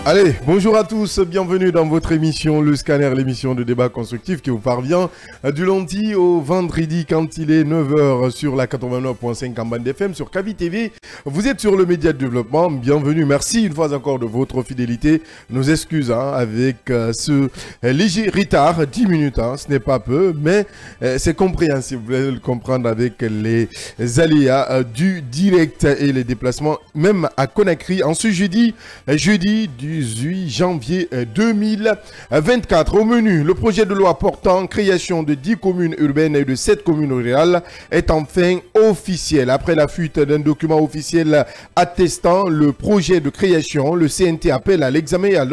Allez, bonjour à tous, bienvenue dans votre émission Le Scanner, l'émission de débat constructif qui vous parvient du lundi au vendredi quand il est 9h sur la 89.5 en bande FM, sur Kavi TV. Vous êtes sur le média de développement, bienvenue, merci une fois encore de votre fidélité. Nos excuses avec ce léger retard, 10 minutes, ce n'est pas peu, mais c'est compréhensible, vous allez le comprendre avec les aléas du direct et les déplacements, même à Conakry, en ce jeudi du 18 janvier 2024. Au menu, le projet de loi portant création de 10 communes urbaines et de 7 communes rurales est enfin officiel. Après la fuite d'un document officiel attestant le projet de création, le CNT appelle à l'examen et à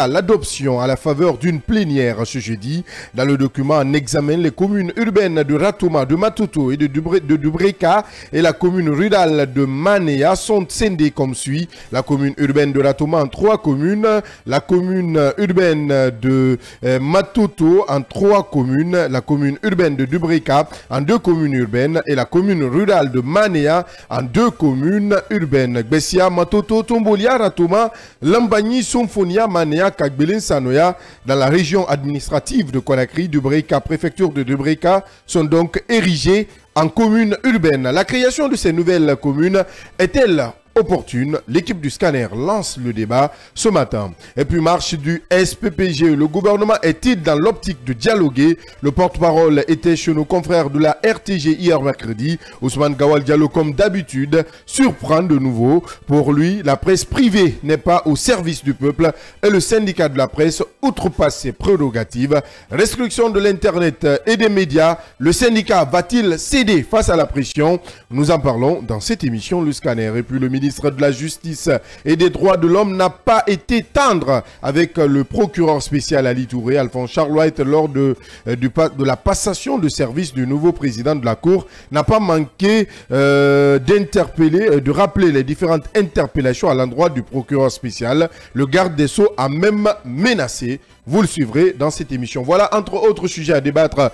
l'adoption à la faveur d'une plénière ce jeudi. Dans le document en examen, les communes urbaines de Ratouma, de Matuto et de Dubreka et la commune rurale de Manéa sont scindées comme suit. La commune urbaine de Ratouma en 3 communes, la commune urbaine de Matuto en 3 communes, la commune urbaine de Dubreka en 2 communes urbaines et la commune rurale de Manéa en 2 communes urbaines. Bessia, Matuto, Tombolia, Ratouma, Lambagni, Somfonia, Manéa, Kagbelin, Sanoya, dans la région administrative de Conakry, Dubreka, préfecture de Dubreka, sont donc érigées en communes urbaines. La création de ces nouvelles communes est-elle opportune? L'équipe du Scanner lance le débat ce matin. Et puis marche du SPPG. Le gouvernement est-il dans l'optique de dialoguer? Le porte-parole était chez nos confrères de la RTG hier mercredi. Ousmane Gawal Diallo, comme d'habitude, surprend de nouveau. Pour lui, la presse privée n'est pas au service du peuple et le syndicat de la presse outrepasse ses prérogatives. Restriction de l'Internet et des médias. Le syndicat va-t-il céder face à la pression? Nous en parlons dans cette émission Le Scanner. Et puis le ministre de la Justice et des Droits de l'Homme n'a pas été tendre avec le procureur spécial Ali Touré, Alphonse Charlotte, lors de la passation de service du nouveau président de la Cour, n'a pas manqué de rappeler les différentes interpellations à l'endroit du procureur spécial. Le garde des Sceaux a même menacé. Vous le suivrez dans cette émission. Voilà entre autres sujets à débattre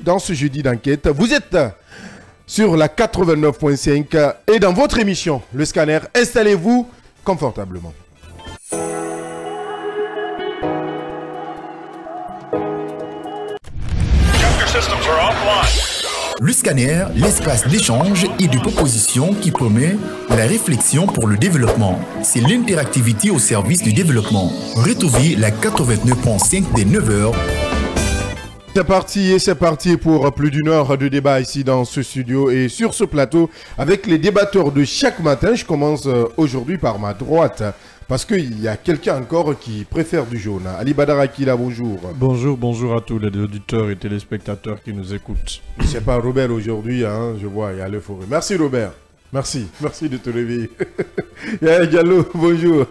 dans ce jeudi d'enquête. Vous êtes sur la 89.5 et dans votre émission, Le Scanner, installez-vous confortablement. Le Scanner, l'espace d'échange et de propositions qui promet la réflexion pour le développement. C'est l'interactivité au service du développement. Retrouvez la 89.5 dès 9h. C'est parti pour plus d'une heure de débat ici dans ce studio et sur ce plateau avec les débatteurs de chaque matin. Je commence aujourd'hui par ma droite parce qu'il y a quelqu'un encore qui préfère du jaune. Ali Badarakila, bonjour. Bonjour à tous les auditeurs et téléspectateurs qui nous écoutent. C'est pas Robert aujourd'hui, je vois, il y a l'euphorie. Merci Robert. Merci de te réveiller. Yaya Diallo, bonjour.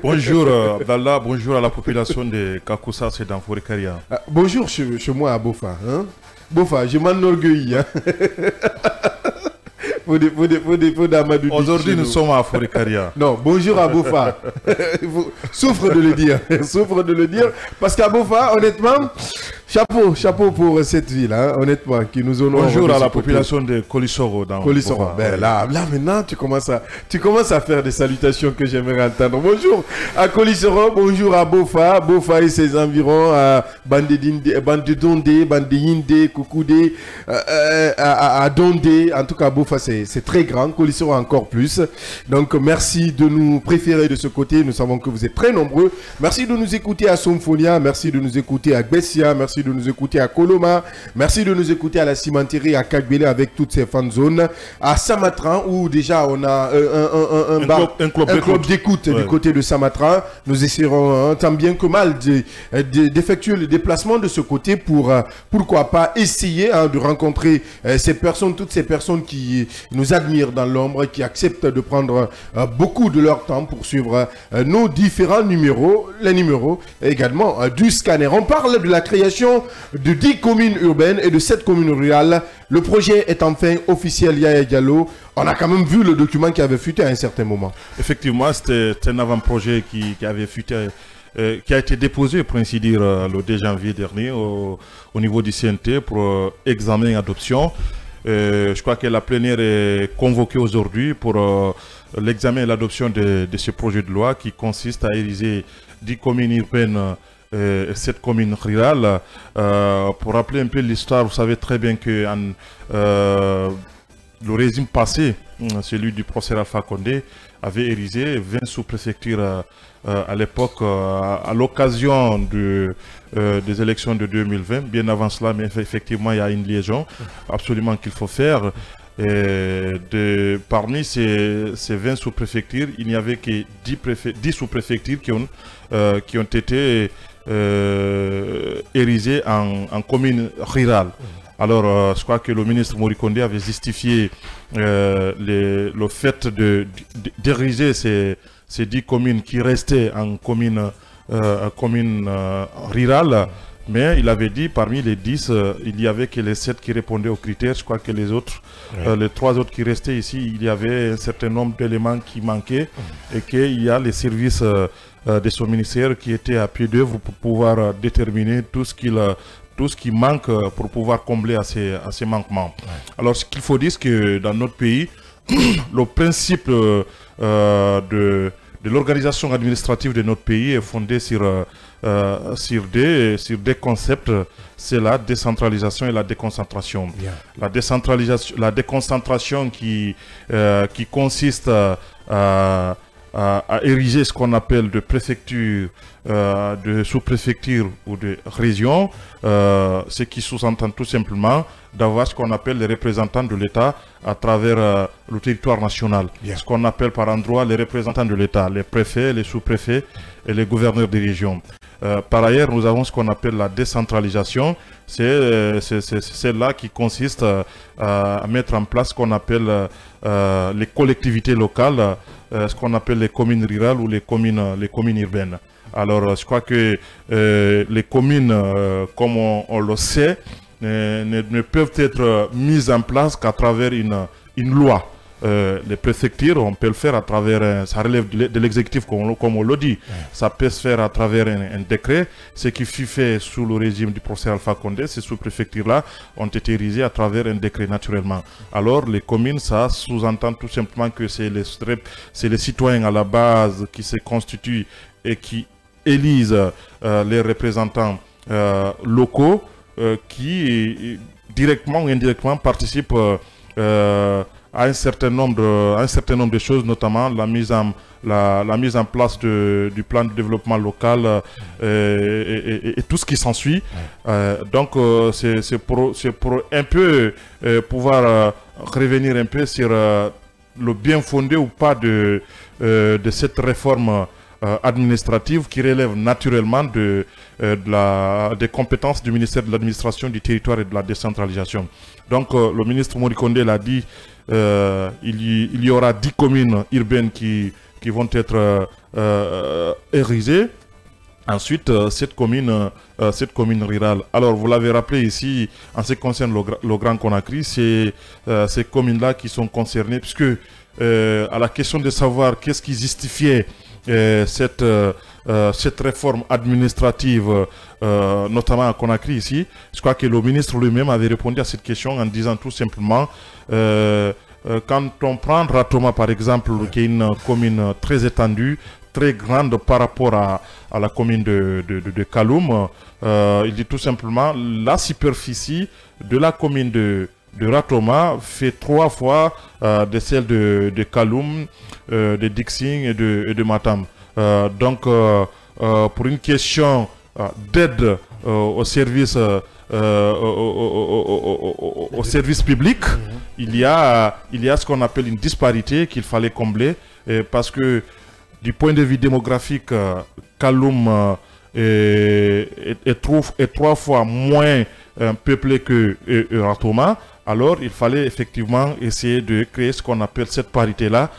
Bonjour Abdallah, bonjour à la population de Kakoussa, c'est dans Forikaria. Bonjour chez moi à Bofa. Bofa, je m'enorgueillis. Aujourd'hui, nous sommes à Forikaria. Non, bonjour à Bofa. Souffre de le dire. Parce qu'à Bofa, honnêtement, chapeau pour cette ville, honnêtement, qui nous honore. Bonjour à la population de Kolissoro. Kolissoro. Là, maintenant, tu commences à faire des salutations que j'aimerais entendre. Bonjour à Kolissoro, bonjour à Bofa et ses environs, à Bandedondé, Bandeyinde, Koukoudé, à Dondé. En tout cas, Bofa, c'est très grand. Kolissoro encore plus. Donc, merci de nous préférer de ce côté. Nous savons que vous êtes très nombreux. Merci de nous écouter à Somfonia. Merci de nous écouter à Bessia. Merci de nous écouter à Koloma. Merci de nous écouter à la cimenterie, à Kagbele avec toutes ces fan zones. À Samatran, où déjà on a un club d'écoute du côté de Samatran. Nous essaierons tant bien que mal d'effectuer le déplacement de ce côté pour, pourquoi pas, essayer de rencontrer toutes ces personnes qui nous admirent dans l'ombre, qui acceptent de prendre beaucoup de leur temps pour suivre nos différents numéros, les numéros également du Scanner. On parle de la création fusion de 10 communes urbaines et de 7 communes rurales. Le projet est enfin officiel, Yaya Diallo. On a quand même vu le document qui avait fuité à un certain moment. Effectivement, c'était un avant-projet qui avait fuité, qui a été déposé, pour ainsi dire, le 2 janvier dernier au niveau du CNT pour examen et adoption. Je crois que la plénière est convoquée aujourd'hui pour l'examen et l'adoption de ce projet de loi qui consiste à ériger 10 communes urbaines et 7 communes rurales. Pour rappeler un peu l'histoire, vous savez très bien que le régime passé, celui du professeur Alpha Condé, avait érigé 20 sous-préfectures à l'époque, à l'occasion des élections de 2020. Bien avant cela, mais effectivement, il y a une liaison absolument qu'il faut faire. Parmi ces 20 sous-préfectures, il n'y avait que 10 sous-préfectures qui ont été érigées en communes rurales. Alors, je crois que le ministre Morikonde avait justifié le fait d'ériger ces 10 communes qui restaient en communes rurales. Mais il avait dit, parmi les 10, il n'y avait que les 7 qui répondaient aux critères. Je crois que les autres, les 3 autres qui restaient ici, il y avait un certain nombre d'éléments qui manquaient et qu'il y a les services de son ministère qui étaient à pied d'œuvre pour pouvoir déterminer tout ce qui manque pour pouvoir combler à ces manquements. Alors, ce qu'il faut dire, c'est que dans notre pays, le principe de l'organisation administrative de notre pays est fondé sur des concepts, c'est la décentralisation et la déconcentration. La déconcentration qui consiste à ériger ce qu'on appelle de préfecture, de sous-préfecture ou de région, ce qui sous-entend tout simplement d'avoir ce qu'on appelle les représentants de l'État à travers le territoire national. Ce qu'on appelle par endroit les représentants de l'État, les préfets, les sous-préfets et les gouverneurs des régions. Par ailleurs, nous avons ce qu'on appelle la décentralisation. C'est celle-là qui consiste à mettre en place ce qu'on appelle les collectivités locales, ce qu'on appelle les communes rurales ou les communes urbaines. Alors, je crois que les communes, comme on le sait, ne peuvent être mises en place qu'à travers une loi. Les préfectures, on peut le faire à travers, ça relève de l'exécutif comme on le dit, ça peut se faire à travers un décret, ce qui fut fait sous le régime du professeur Alpha Condé. Ces sous-préfectures-là ont été érigées à travers un décret naturellement. Alors les communes, ça sous-entend tout simplement que c'est les citoyens à la base qui se constituent et qui élisent les représentants locaux qui directement ou indirectement participent à un certain nombre de choses, notamment la mise en place du plan de développement local et tout ce qui s'ensuit. Donc c'est pour un peu pouvoir revenir un peu sur le bien fondé ou pas de cette réforme administrative qui relève naturellement des compétences du ministère de l'administration, du territoire et de la décentralisation. Donc le ministre Morikonde l'a dit, il y aura 10 communes urbaines qui vont être érigées. Ensuite, cette commune rurale. Alors, vous l'avez rappelé ici, en ce qui concerne le Grand Conakry, c'est ces communes-là qui sont concernées, puisque à la question de savoir qu'est-ce qui justifiait cette réforme administrative, notamment à Conakry ici, je crois que le ministre lui-même avait répondu à cette question en disant tout simplement quand on prend Ratoma par exemple, qui est une commune très étendue, très grande par rapport à la commune de Kaloum, il dit tout simplement la superficie de la commune de Ratoma fait 3 fois de celle de Kaloum, de Dixing et de Matam. Donc, pour une question d'aide au service public, il y a ce qu'on appelle une disparité qu'il fallait combler, parce que du point de vue démographique, Kaloum est 3 fois moins peuplée que Ratoma, alors il fallait effectivement essayer de créer ce qu'on appelle cette parité-là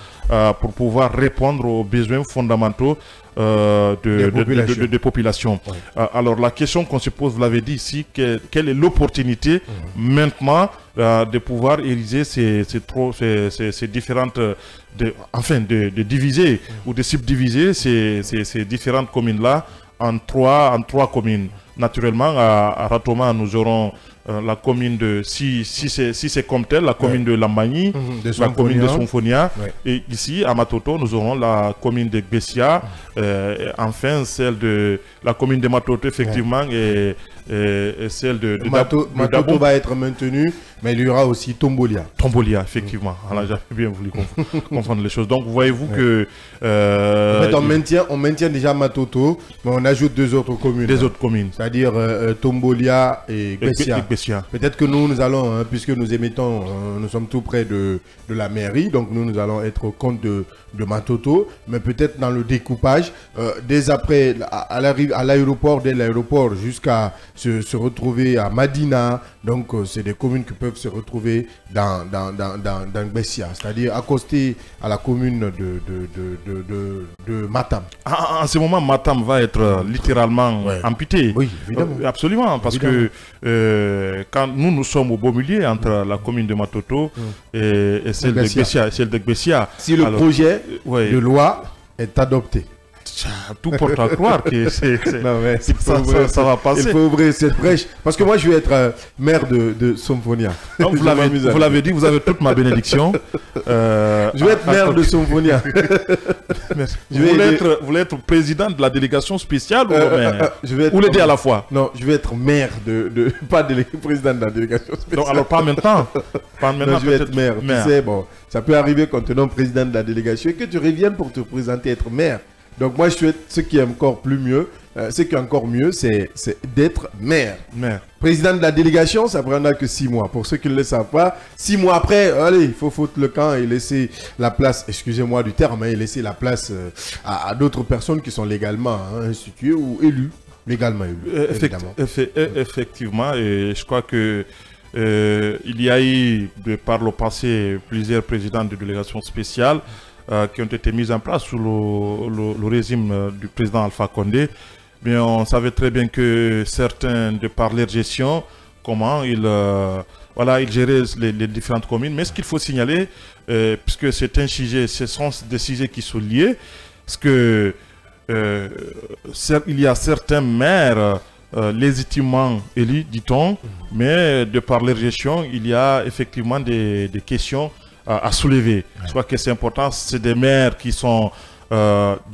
pour pouvoir répondre aux besoins fondamentaux des populations. Ouais. Alors la question qu'on se pose, vous l'avez dit ici, quelle est l'opportunité maintenant de pouvoir ériger ces différentes, de diviser ou de subdiviser ces différentes communes-là en trois communes. Naturellement, à Ratoma, nous aurons la commune de, si c'est comme tel, la commune de Lambagny, la commune de Sonfonia, et ici, à Matoto, nous aurons la commune de Gbessia, enfin celle de la commune de Matoto, effectivement, et celle de Matoto va être maintenue, mais il y aura aussi Tombolia. Tombolia, effectivement. Alors, j'avais bien voulu confondre les choses. Donc, voyez-vous que... en fait, on maintient déjà Matoto, mais on ajoute deux autres communes. Des autres communes. C'est-à-dire Tombolia et Gbessia. Peut-être que nous allons, puisque nous émettons, nous sommes tout près de la mairie, donc nous allons être au compte de Matoto, mais peut-être dans le découpage, dès après, à l'aéroport, dès l'aéroport, jusqu'à se retrouver à Madina, donc c'est des communes qui peuvent se retrouver dans Gbessia, c'est-à-dire accosté à la commune de Matam. En ce moment, Matam va être littéralement amputé. Oui, évidemment. Absolument, parce que quand nous sommes au beau milieu entre la commune de Matoto et celle de Gbessia. Si le projet de loi est adopté, tout porte à croire que ça va passer. Il faut ouvrir cette brèche. Parce que moi, je vais être maire de Somfonia. Donc, vous l'avez dit, vous avez toute ma bénédiction. Je vais être maire de Somfonia. Vous voulez être président de la délégation spéciale ou les deux à la fois? Non, je vais être maire pas président de la délégation spéciale. Donc, alors pas maintenant. Non, je vais être maire. Tu sais, bon, ça peut arriver quand tu es non président de la délégation et que tu reviennes pour te présenter être maire. Donc moi je souhaite ce qui est encore mieux, c'est d'être maire. Président de la délégation, ça prendra que 6 mois. Pour ceux qui ne le savent pas, 6 mois après, allez, il faut foutre le camp et laisser la place, excusez-moi du terme, et laisser la place à d'autres personnes qui sont légalement instituées ou élues. Légalement élues, évidemment. Effectivement, et je crois que il y a eu, de par le passé, plusieurs présidents de délégations spéciales qui ont été mises en place sous le régime du président Alpha Condé. Mais on savait très bien que certains, de par leur gestion, comment ils géraient les différentes communes. Mais ce qu'il faut signaler, puisque c'est un sujet, ce sont des sujets qui sont liés, parce que il y a certains maires légitimement élus, dit-on, mais de par leur gestion, il y a effectivement des questions à soulever. Je crois que c'est important, c'est des maires qui sont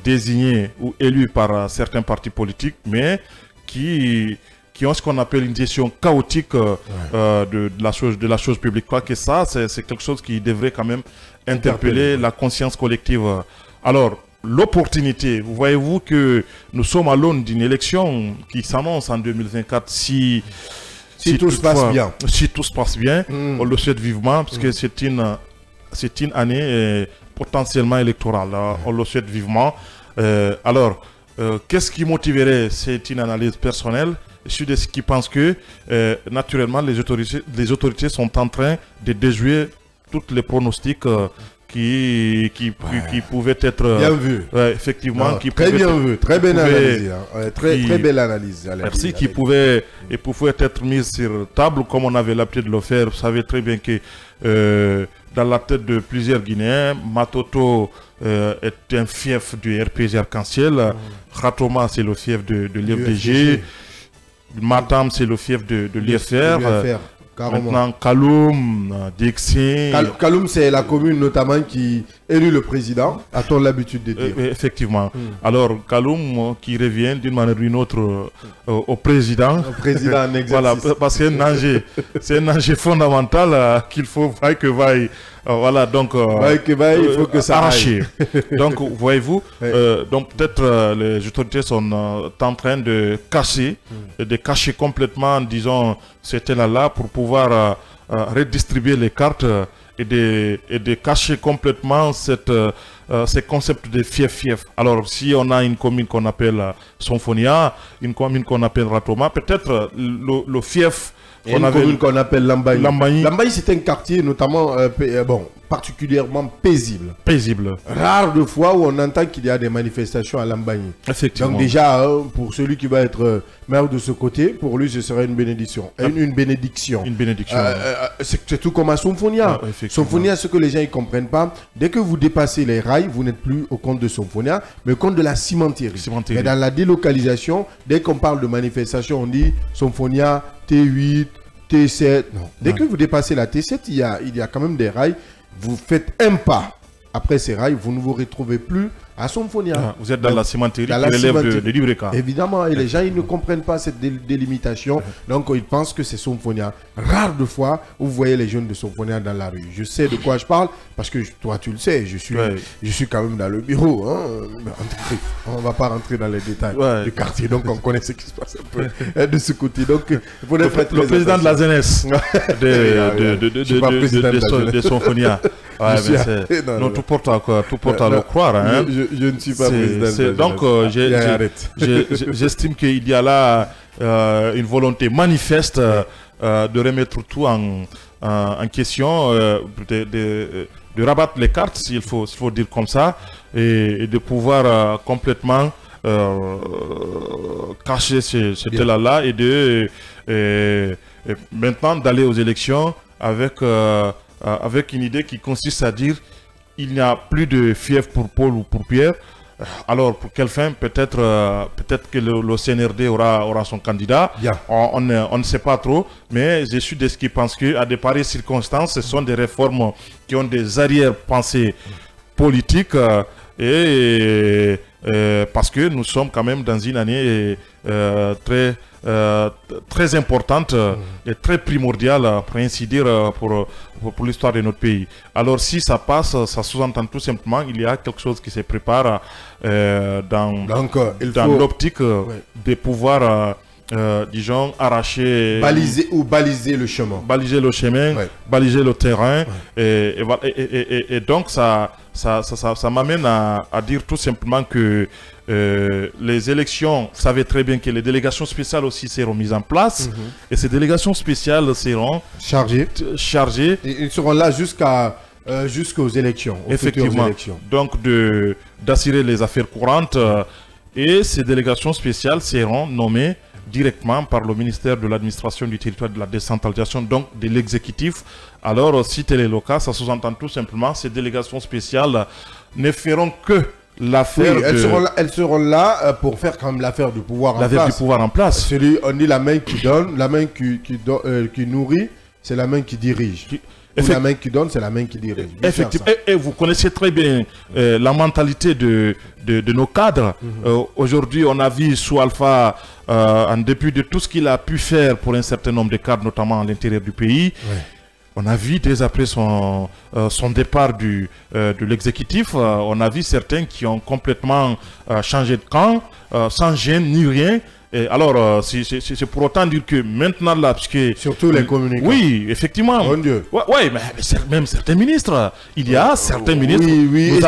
désignés ou élus par certains partis politiques, mais qui ont ce qu'on appelle une gestion chaotique de la chose publique. Je crois que ça, c'est quelque chose qui devrait quand même interpeller la conscience collective. Alors, l'opportunité, voyez-vous que nous sommes à l'aune d'une élection qui s'annonce en 2024 si tout se passe bien. Si tout se passe bien, on le souhaite vivement, parce que c'est une année potentiellement électorale. On le souhaite vivement. Alors, qu'est-ce qui motiverait? C'est une analyse personnelle. Je suis de ceux qui pensent que, naturellement, les autorités sont en train de déjouer tous les pronostics qui pouvaient être... Bien vu. Effectivement. Très bien vu. Très belle analyse. Très belle analyse. Merci. Qui pouvaient être mises sur table, comme on avait l'habitude de le faire. Vous savez très bien que dans la tête de plusieurs Guinéens, Matoto est un fief du RPG Arc-en-Ciel. Ratoma, c'est le fief de l'IFDG. Matam, c'est le fief de l'IFR. Maintenant, Kaloum, Dixie. Kaloum, c'est la commune notamment qui élu le président, a-t-on l'habitude de dire. Effectivement. Alors, Kaloum qui revient d'une manière ou d'une autre au président. Au président en exercice. Voilà, parce que c'est un enjeu fondamental qu'il faut voilà, donc il faut que ça arracher. Donc, voyez-vous, donc peut-être les autorités sont en train de cacher complètement, disons, cet élan-là pour pouvoir redistribuer les cartes et de cacher complètement ces concepts de fief-fief. Alors, si on a une commune qu'on appelle Sonfonia, une commune qu'on appelle Ratoma, peut-être le fief Il y a une commune qu'on appelle Lambaye. Lambaye, c'est un quartier notamment, particulièrement paisible. Paisible. Rare de fois où on entend qu'il y a des manifestations à Lambaye. Effectivement. Donc déjà, pour celui qui va être maire de ce côté, pour lui, ce serait une bénédiction. Une bénédiction. Une bénédiction. C'est tout comme à Somphonia. Somphonia, ce que les gens ne comprennent pas, dès que vous dépassez les rails, vous n'êtes plus au compte de Somphonia, mais au compte de la cimenterie. Mais dans la délocalisation, dès qu'on parle de manifestation, on dit Somphonia, T8, T7. Non. Dès que vous dépassez la T7, il y a quand même des rails. Vous faites un pas après ces rails, vous ne vous retrouvez plus à Somphonia. Vous êtes dans la cimenterie qui relève de l'Ibreka. Évidemment, et les gens ils ne comprennent pas cette délimitation, donc ils pensent que c'est Somphonia. Rare de fois où vous voyez les jeunes de Somphonia dans la rue. Je sais de quoi je parle, parce que toi tu le sais, je suis quand même dans le bureau. Hein. On ne va pas rentrer dans les détails du quartier, donc on connaît ce qui se passe un peu de ce côté. Donc, il faudrait le président de la jeunesse de Somphonia. Non, tout porte à le croire. Hein. Je ne suis pas président. Donc, j'estime qu'il y a là une volonté manifeste de remettre tout en question, de rabattre les cartes, s'il faut dire comme ça, et de pouvoir complètement cacher ce débat-là et maintenant d'aller aux élections avec une idée qui consiste à dire il n'y a plus de fief pour Paul ou pour Pierre. Alors, pour quelle fin? Peut-être que le CNRD aura son candidat. On ne sait pas trop, mais je suis de ceux qui pensent qu'à de pareilles circonstances, ce sont des réformes qui ont des arrière-pensées politiques parce que nous sommes quand même dans une année très importante et très primordiale, pour ainsi dire, pour l'histoire de notre pays. Alors si ça passe, ça sous-entend tout simplement il y a quelque chose qui se prépare dans l'optique de pouvoir, disons, arracher... Baliser le chemin. Baliser le chemin, baliser le terrain. Et donc ça m'amène à dire tout simplement que les élections, vous savez très bien que les délégations spéciales aussi seront mises en place. Et ces délégations spéciales seront chargées. Et ils seront là jusqu'aux élections. Effectivement. Donc d'assurer les affaires courantes. Et ces délégations spéciales seront nommées directement par le ministère de l'administration du territoire, de la décentralisation, donc de l'exécutif. Alors, si tel est le cas, ça sous-entend tout simplement ces délégations spéciales ne feront que l'affaire. Elles seront là pour faire quand même l'affaire du pouvoir en place. On dit la main qui donne, la main qui nourrit, c'est la main qui dirige. La main qui donne, c'est la main qui dirige. Effectivement. Et vous connaissez très bien la mentalité de nos cadres. Aujourd'hui, on a vu sous Alpha, en dépit de tout ce qu'il a pu faire pour un certain nombre de cadres, notamment à l'intérieur du pays, on a vu dès après son départ de l'exécutif, on a vu certains qui ont complètement changé de camp, sans gêne ni rien. Et alors, c'est pour autant dire que maintenant là, parce que... Surtout les communicants. Oui, effectivement. Mon Dieu. Ouais, mais même certains ministres. Il y a certains ministres. Oui,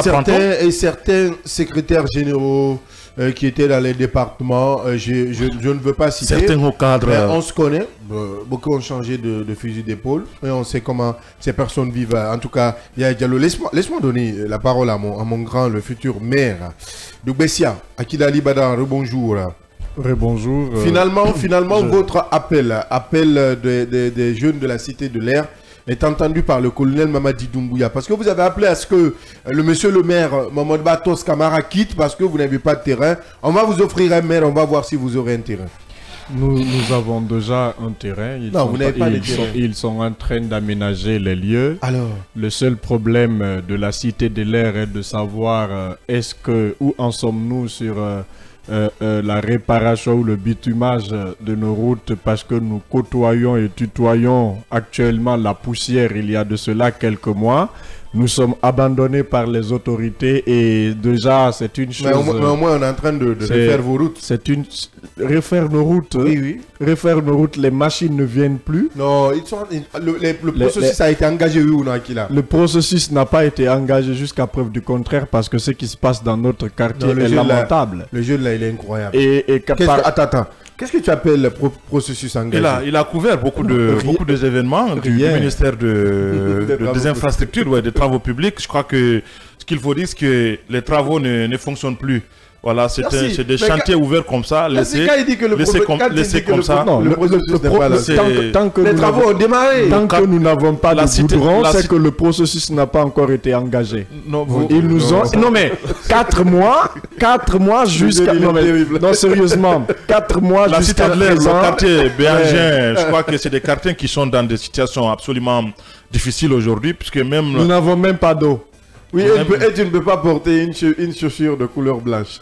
et certains secrétaires généraux qui étaient dans les départements, je ne veux pas citer. Certains hauts cadres. Mais on se connaît. Beaucoup ont changé de fusil d'épaule. Et on sait comment ces personnes vivent. En tout cas, il y a Diallo. Laisse-moi donner la parole à mon grand, le futur maire de Bessia, Akidali Badan. Rebonjour. Bonjour. Finalement, votre appel des jeunes de la Cité de l'Air est entendu par le colonel Mamadi Doumbouya. Parce que vous avez appelé à ce que le monsieur le maire, Mamadou Batos Kamara, quitte parce que vous n'avez pas de terrain. On va vous offrir un maire, on va voir si vous aurez un terrain. Nous avons déjà un terrain. Ils sont en train d'aménager les lieux. Alors, le seul problème de la Cité de l'Air est de savoir où en sommes-nous sur... la réparation ou le bitumage de nos routes, parce que nous côtoyons et tutoyons actuellement la poussière il y a de cela quelques mois. nous sommes abandonnés par les autorités et déjà c'est une chose... Mais au moins on est en train de refaire vos routes. C'est une... Refaire nos routes. Oui, oui. Refaire nos routes, les machines ne viennent plus. Non, le processus a été engagé, oui ou non, Akila? Le processus n'a pas été engagé jusqu'à preuve du contraire parce que ce qui se passe dans notre quartier est lamentable. Le jeu là, il est incroyable. Attends. Qu'est-ce que tu appelles le processus engagé? Il a couvert beaucoup des événements du ministère des infrastructures, des travaux publics. Je crois que ce qu'il faut dire, c'est que les travaux ne fonctionnent plus. Voilà, c'est des chantiers ouverts comme ça, laissés comme ça. Non, le processus n'est pas là. Tant que les travaux ont démarré. Tant que nous n'avons pas de goudron, c'est que le processus n'a pas encore été engagé. Ils nous ont... Non mais, 4 mois jusqu'à... Non, sérieusement, 4 mois jusqu'à présent... Le quartier Béangin, je crois que c'est des quartiers qui sont dans des situations absolument difficiles aujourd'hui, puisque même... Nous n'avons même pas d'eau. Oui, et tu ne peux pas porter une chaussure de couleur blanche.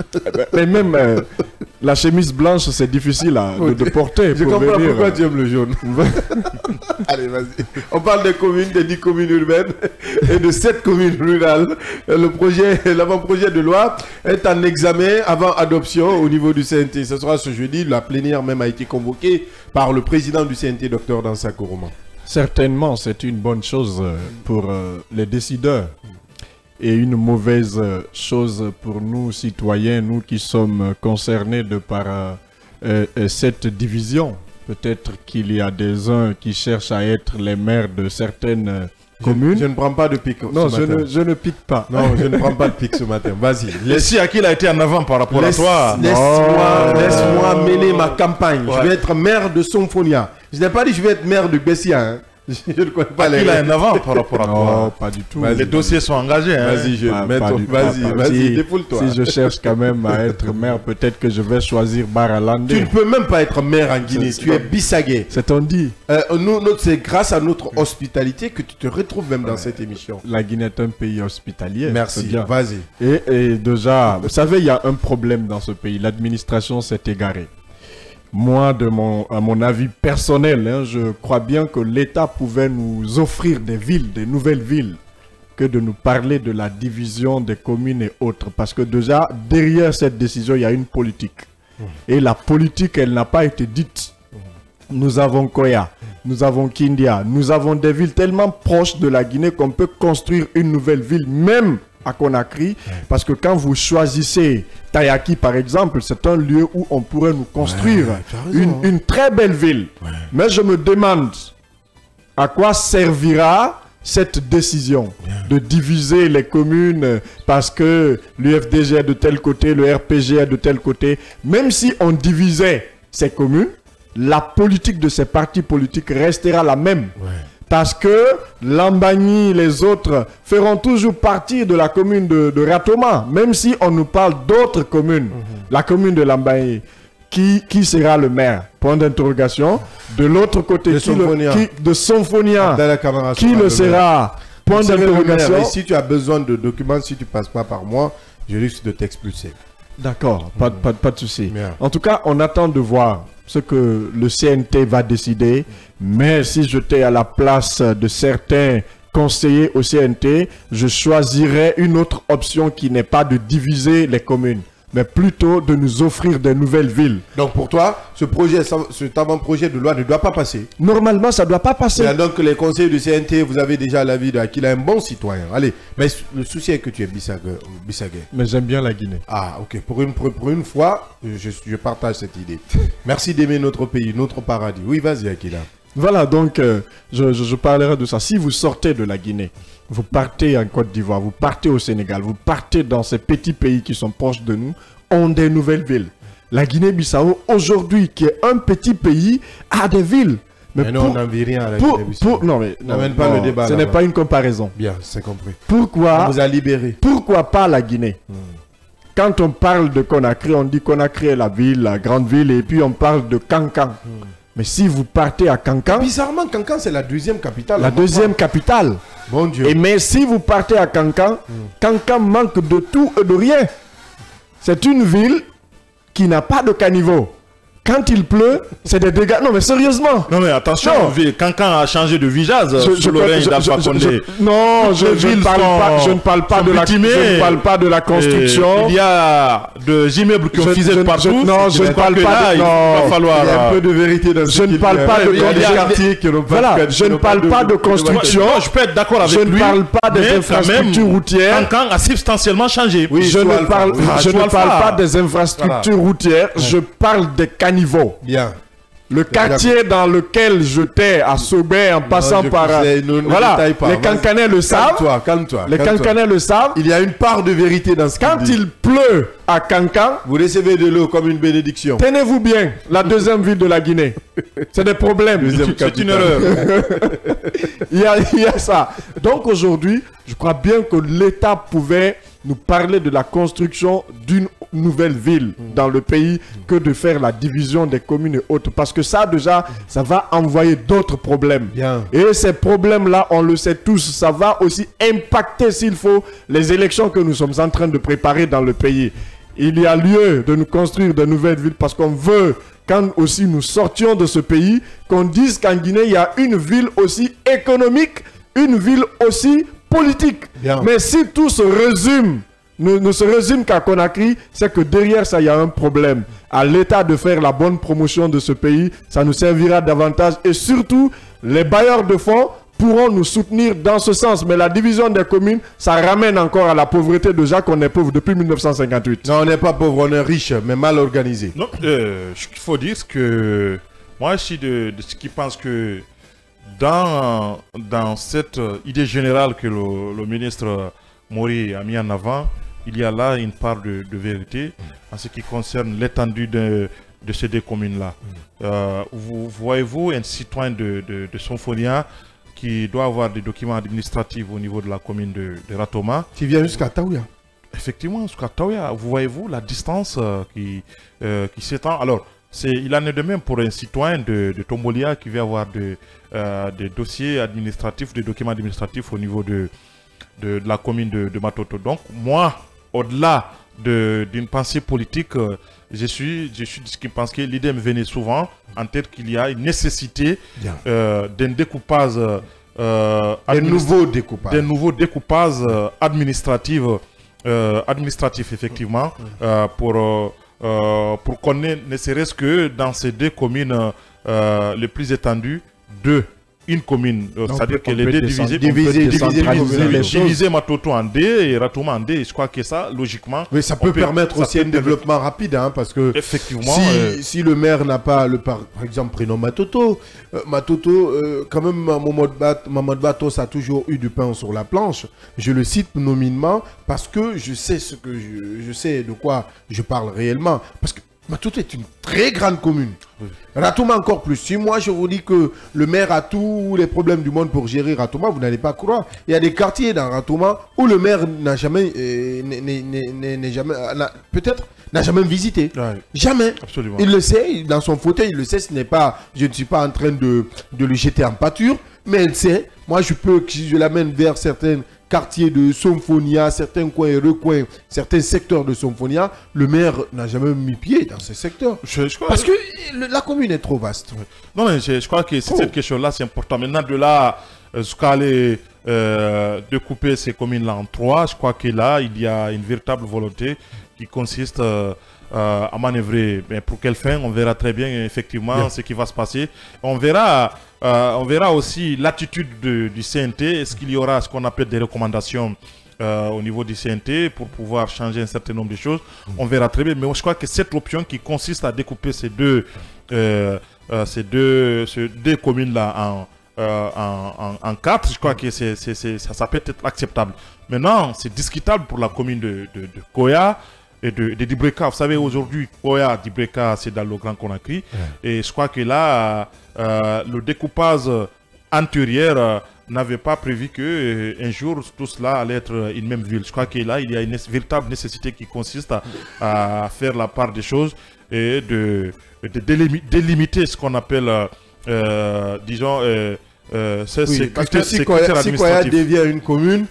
Mais même la chemise blanche, c'est difficile de porter. Je comprends pourquoi tu aimes le jaune. Allez, vas-y. On parle des communes, des 10 communes urbaines et de 7 communes rurales. L'avant-projet de loi est en examen avant adoption au niveau du CNT. Ce sera ce jeudi. La plénière même a été convoquée par le président du CNT, Dr Dansa Kourouma. Certainement, c'est une bonne chose pour les décideurs. Et une mauvaise chose pour nous, citoyens, nous qui sommes concernés de par cette division. Peut-être qu'il y a des uns qui cherchent à être les maires de certaines communes. Je ne prends pas de pic non, je ne pique pas. Non, je ne prends pas de pic ce matin. Vas-y. Si Akil a été en avant par rapport à toi. Laisse-moi mêler ma campagne. Ouais. Je vais être maire de Somphonia. Je n'ai pas dit que je vais être maire de Bessia. Hein. Je ne connais pas il a un avant par rapport à toi. Non, pas du tout. Les dossiers sont engagés. Hein. Vas-y, défoule-toi. Si je cherche quand même à être maire, peut-être que je vais choisir Baralandé. Tu ne peux même pas être maire en Guinée. Tu es Bissagé. C'est on dit. C'est grâce à notre hospitalité que tu te retrouves même dans cette émission. La Guinée est un pays hospitalier. Merci. Vas-y. Et déjà, vous savez, il y a un problème dans ce pays. L'administration s'est égarée. Moi, à mon avis personnel, hein, je crois bien que l'État pouvait nous offrir des villes, des nouvelles villes, que de nous parler de la division des communes et autres. Parce que déjà, derrière cette décision, il y a une politique. Et la politique, elle n'a pas été dite. Nous avons Koya, nous avons Kindia, nous avons des villes tellement proches de la Guinée qu'on peut construire une nouvelle ville, même à Conakry, parce que quand vous choisissez Tayaki par exemple, c'est un lieu où on pourrait nous construire une très belle ville. Mais je me demande à quoi servira cette décision de diviser les communes parce que l'UFDG est de tel côté, le RPG est de tel côté. Même si on divisait ces communes, la politique de ces partis politiques restera la même. Parce que Lambagny, les autres, feront toujours partie de la commune de Ratoma, même si on nous parle d'autres communes. La commune de Lambagny, qui sera le maire? Point d'interrogation. De l'autre côté, de Somphonia, qui le sera? Point d'interrogation. Si tu as besoin de documents, si tu ne passes pas par moi, je risque de t'expulser. D'accord, pas de souci. En tout cas, on attend de voir ce que le CNT va décider. Mais si j'étais à la place de certains conseillers au CNT, je choisirais une autre option qui n'est pas de diviser les communes, mais plutôt de nous offrir de nouvelles villes. Donc pour toi, cet avant-projet de loi ne doit pas passer? Normalement, ça ne doit pas passer. Bien, donc les conseillers du CNT, vous avez déjà l'avis qu'il a un bon citoyen. Allez, mais le souci est que tu es Bissagé. Mais j'aime bien la Guinée. Ah, ok. Pour une fois, je partage cette idée. Merci d'aimer notre pays, notre paradis. Oui, vas-y, Akila. Voilà, donc je parlerai de ça. Si vous sortez de la Guinée, vous partez en Côte d'Ivoire, vous partez au Sénégal, vous partez dans ces petits pays qui sont proches de nous, ont des nouvelles villes. La Guinée-Bissau, aujourd'hui, qui est un petit pays, a des villes. Mais non, on n'en vit rien à la Guinée-Bissau. Non, mais n'amène pas le débat. Ce n'est pas une comparaison. Bien, c'est compris. Pourquoi? On vous a libéré. Pourquoi pas la Guinée? Quand on parle de Conakry, on dit Conakry est la ville, la grande ville, et puis on parle de Kankan. Mais si vous partez à Kankan... Bizarrement, Kankan, c'est la deuxième capitale. La deuxième capitale. Bon Dieu. Mais si vous partez à Kankan, Kankan manque de tout et de rien. C'est une ville qui n'a pas de caniveau. Quand il pleut, c'est des dégâts. Non, mais sérieusement. Non, mais attention, Kankan a changé de visage sous le règne d'Alpha Condé. Non, je ne parle pas de la construction. Il y a des immeubles qui ont fusé partout. Non, je ne parle pas. Il va falloir. Il y a un peu de vérité dans ce Je ne parle pas de quartiers qui n'ont pas. Voilà, je ne parle pas de construction. Je peux être d'accord avec lui. Je ne parle pas des infrastructures routières. Kankan a substantiellement changé. Je ne parle pas des infrastructures routières. Je parle des caniveaux. Bien. Le quartier dans lequel j'étais à Sobey en passant par... Voilà, les Kankanais le savent. Calme-toi. Les Kankanais le savent. Il y a une part de vérité dans ce qu'il dit. Quand il pleut à Kankan, vous recevez de l'eau comme une bénédiction. Tenez-vous bien, la deuxième ville de la Guinée. C'est des problèmes. C'est une erreur. il y a ça. Donc aujourd'hui, je crois bien que l'État pouvait nous parler de la construction d'une nouvelle ville dans le pays que de faire la division des communes et autres. Parce que ça, déjà, ça va envoyer d'autres problèmes. Bien. Et ces problèmes-là, on le sait tous, ça va aussi impacter, s'il faut, les élections que nous sommes en train de préparer dans le pays. Il y a lieu de nous construire de nouvelles villes parce qu'on veut, quand aussi nous sortions de ce pays, qu'on dise qu'en Guinée, il y a une ville aussi économique, une ville aussi politique. Bien. Mais si tout se résume, ne se résume qu'à Conakry, c'est que derrière ça, il y a un problème. À l'État de faire la bonne promotion de ce pays, ça nous servira davantage. Et surtout, les bailleurs de fonds pourront nous soutenir dans ce sens. Mais la division des communes, ça ramène encore à la pauvreté. Déjà qu'on est pauvre depuis 1958. Non, on n'est pas pauvre, on est riche, mais mal organisé. Non, ce qu'il faut dire, c'est que moi, je suis de ce qui pense que dans cette idée générale que le ministre Mori a mis en avant, il y a là une part de vérité en ce qui concerne l'étendue de ces deux communes-là. Voyez-vous un citoyen de Sonfonia qui doit avoir des documents administratifs au niveau de la commune de Ratoma. Qui vient jusqu'à Taouya. Effectivement, jusqu'à Taouya. Voyez-vous la distance qui s'étend. Alors, il en est de même pour un citoyen de Tombolia qui vient avoir des dossiers administratifs, des documents administratifs au niveau de la commune de Matoto. Donc, moi, au-delà d'une pensée politique, je suis de ce qui pense que l'idée me venait souvent en tête qu'il y a une nécessité d'un découpage, des nouveaux découpages administratifs, effectivement, pour qu'on ait, ne serait-ce que dans ces deux communes les plus étendues, une commune, c'est-à-dire que les deux diviser Matoto en deux et Ratoma en deux. Je crois que ça, logiquement... Mais ça peut permettre aussi un développement rapide, hein, parce que effectivement, si le maire n'a pas, par exemple, prénom Matoto, quand même, Mamadou Batos a toujours eu du pain sur la planche. Je le cite nominement parce que je sais je sais de quoi je parle réellement. Parce que Matoto est une très grande commune. Ratoma encore plus. Si moi je vous dis que le maire a tous les problèmes du monde pour gérer Ratoma, vous n'allez pas croire. Il y a des quartiers dans Ratoma où le maire n'a jamais, peut-être n'a jamais visité. Ouais. Jamais. Absolument. Il le sait, dans son fauteuil, il le sait. Je ne suis pas en train de le jeter en pâture, mais il sait. Moi, je l'amène vers certains quartiers de Somfonia, certains coins et recoins, certains secteurs de Somfonia, le maire n'a jamais mis pied dans ces secteurs. Parce que la commune est trop vaste. Non, mais je crois que cette question-là, c'est important. Maintenant, de là, jusqu'à aller découper ces communes-là en trois, je crois que là, il y a une véritable volonté qui consiste à manœuvrer. Mais pour quelle fin, on verra très bien, effectivement, ce qui va se passer. On verra aussi l'attitude du CNT. Est-ce qu'il y aura ce qu'on appelle des recommandations au niveau du CNT pour pouvoir changer un certain nombre de choses? On verra très bien. Mais je crois que cette option qui consiste à découper ces deux communes-là en quatre, je crois que ça peut être acceptable. Maintenant, c'est discutable pour la commune de Koya et de Dibreka. Vous savez, aujourd'hui, Koya, Dibreka, c'est dans le Grand Conakry. Et je crois que là, le découpage antérieur n'avait pas prévu qu'un jour, tout cela allait être une même ville. Je crois que là, il y a une véritable nécessité qui consiste à faire la part des choses et de délimiter ce qu'on appelle, disons, parce que si Koya devient une commune,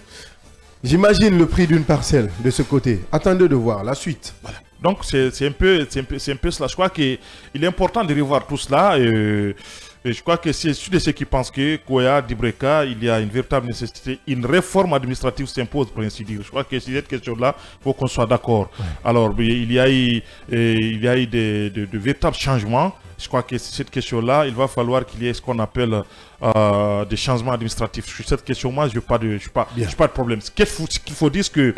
j'imagine le prix d'une parcelle de ce côté. Attendez de voir la suite. Voilà. Donc c'est un peu cela. Je crois qu'il est important de revoir tout cela. Et je crois que c'est ceux de ceux qui pensent que Koya, Dibreka, il y a une véritable nécessité, une réforme administrative s'impose pour ainsi dire. Je crois que sur cette question-là, il faut qu'on soit d'accord. Ouais. Alors il y a eu de véritables changements. Je crois que sur cette question-là, il va falloir qu'il y ait ce qu'on appelle des changements administratifs. Sur cette question-là, je n'ai pas de problème. Ce qu'il faut dire, c'est que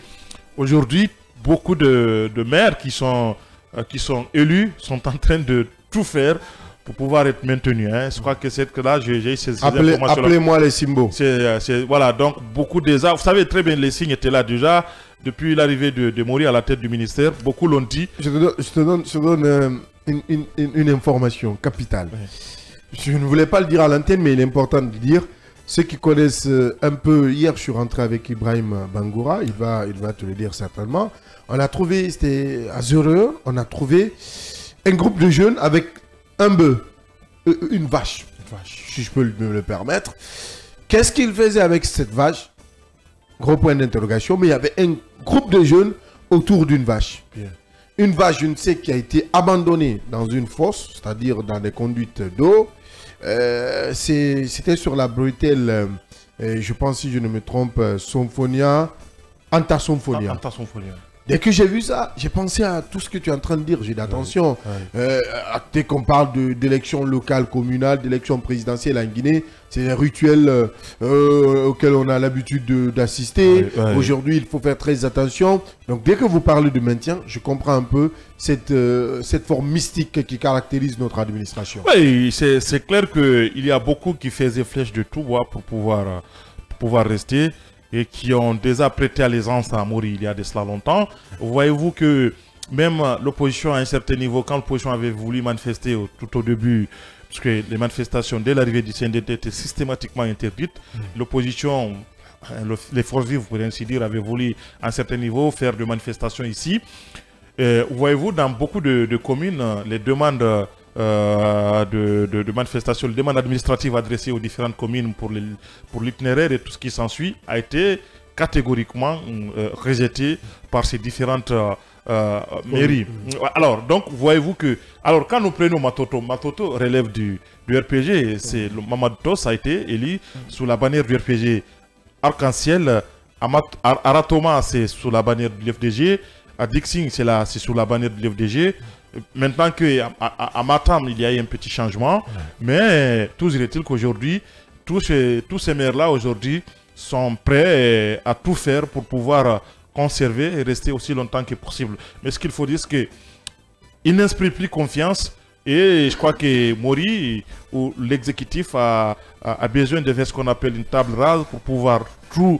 aujourd'hui, beaucoup de maires qui sont élus sont en train de tout faire pour pouvoir être maintenus. Hein. Je crois que c'est que là, j'ai ces informations-là. Appelez-moi les symboles. Voilà, donc beaucoup déjà, vous savez très bien, les signes étaient là déjà. Depuis l'arrivée de Mori à la tête du ministère, beaucoup l'ont dit. Je te donne une information capitale. Oui. Je ne voulais pas le dire à l'antenne, mais il est important de le dire. Ceux qui connaissent un peu, hier je suis rentré avec Ibrahim Bangoura, il va te le dire certainement. On a trouvé, c'était à Zureux, on a trouvé un groupe de jeunes avec un bœuf, une vache, si je peux me le permettre. Qu'est-ce qu'ils faisaient avec cette vache? Gros point d'interrogation, mais il y avait un groupe de jeunes autour d'une vache. Bien. Une vache, je ne sais, qui a été abandonnée dans une fosse, c'est-à-dire dans des conduites d'eau. C'était sur la bretelle, je pense, si je ne me trompe, Symphonia, Antasymphonia. Antasymphonia. Dès que j'ai vu ça, j'ai pensé à tout ce que tu es en train de dire. J'ai dit attention, dès qu'on parle d'élections locales, communales, d'élections présidentielles en Guinée, c'est les rituels auxquels on a l'habitude d'assister. Aujourd'hui, il faut faire très attention. Donc dès que vous parlez de maintien, je comprends un peu cette forme mystique qui caractérise notre administration. Oui, c'est clair qu'il y a beaucoup qui faisaient flèche de tout bois pour pouvoir rester, et qui ont déjà prêté allégeance à Mori il y a de cela longtemps. Voyez-vous que même l'opposition à un certain niveau, quand l'opposition avait voulu manifester tout au début, parce que les manifestations dès l'arrivée du CNDT étaient systématiquement interdites, l'opposition, les forces vives, pour ainsi dire, avaient voulu à un certain niveau faire des manifestations ici. Voyez-vous, dans beaucoup de communes, les demandes de manifestations, les demandes administratives adressées aux différentes communes pour l'itinéraire et tout ce qui s'ensuit a été catégoriquement rejeté par ces différentes mairies. Alors, donc, voyez-vous que, alors quand nous prenons Matoto relève du RPG, c'est le Mamadou Tos a été élu sous la bannière du RPG Arc-en-Ciel, Aratoma c'est sous la bannière de l'FDG, à Dixing c'est sous la bannière de l'FDG. Maintenant qu'à Matam, il y a eu un petit changement, mais toujours est-il qu'aujourd'hui, tous ces maires-là, aujourd'hui, sont prêts à tout faire pour pouvoir conserver et rester aussi longtemps que possible. Mais ce qu'il faut dire, c'est qu'ils n'inspirent plus confiance, et je crois que Mori, ou l'exécutif, a besoin de faire ce qu'on appelle une table rase pour pouvoir tout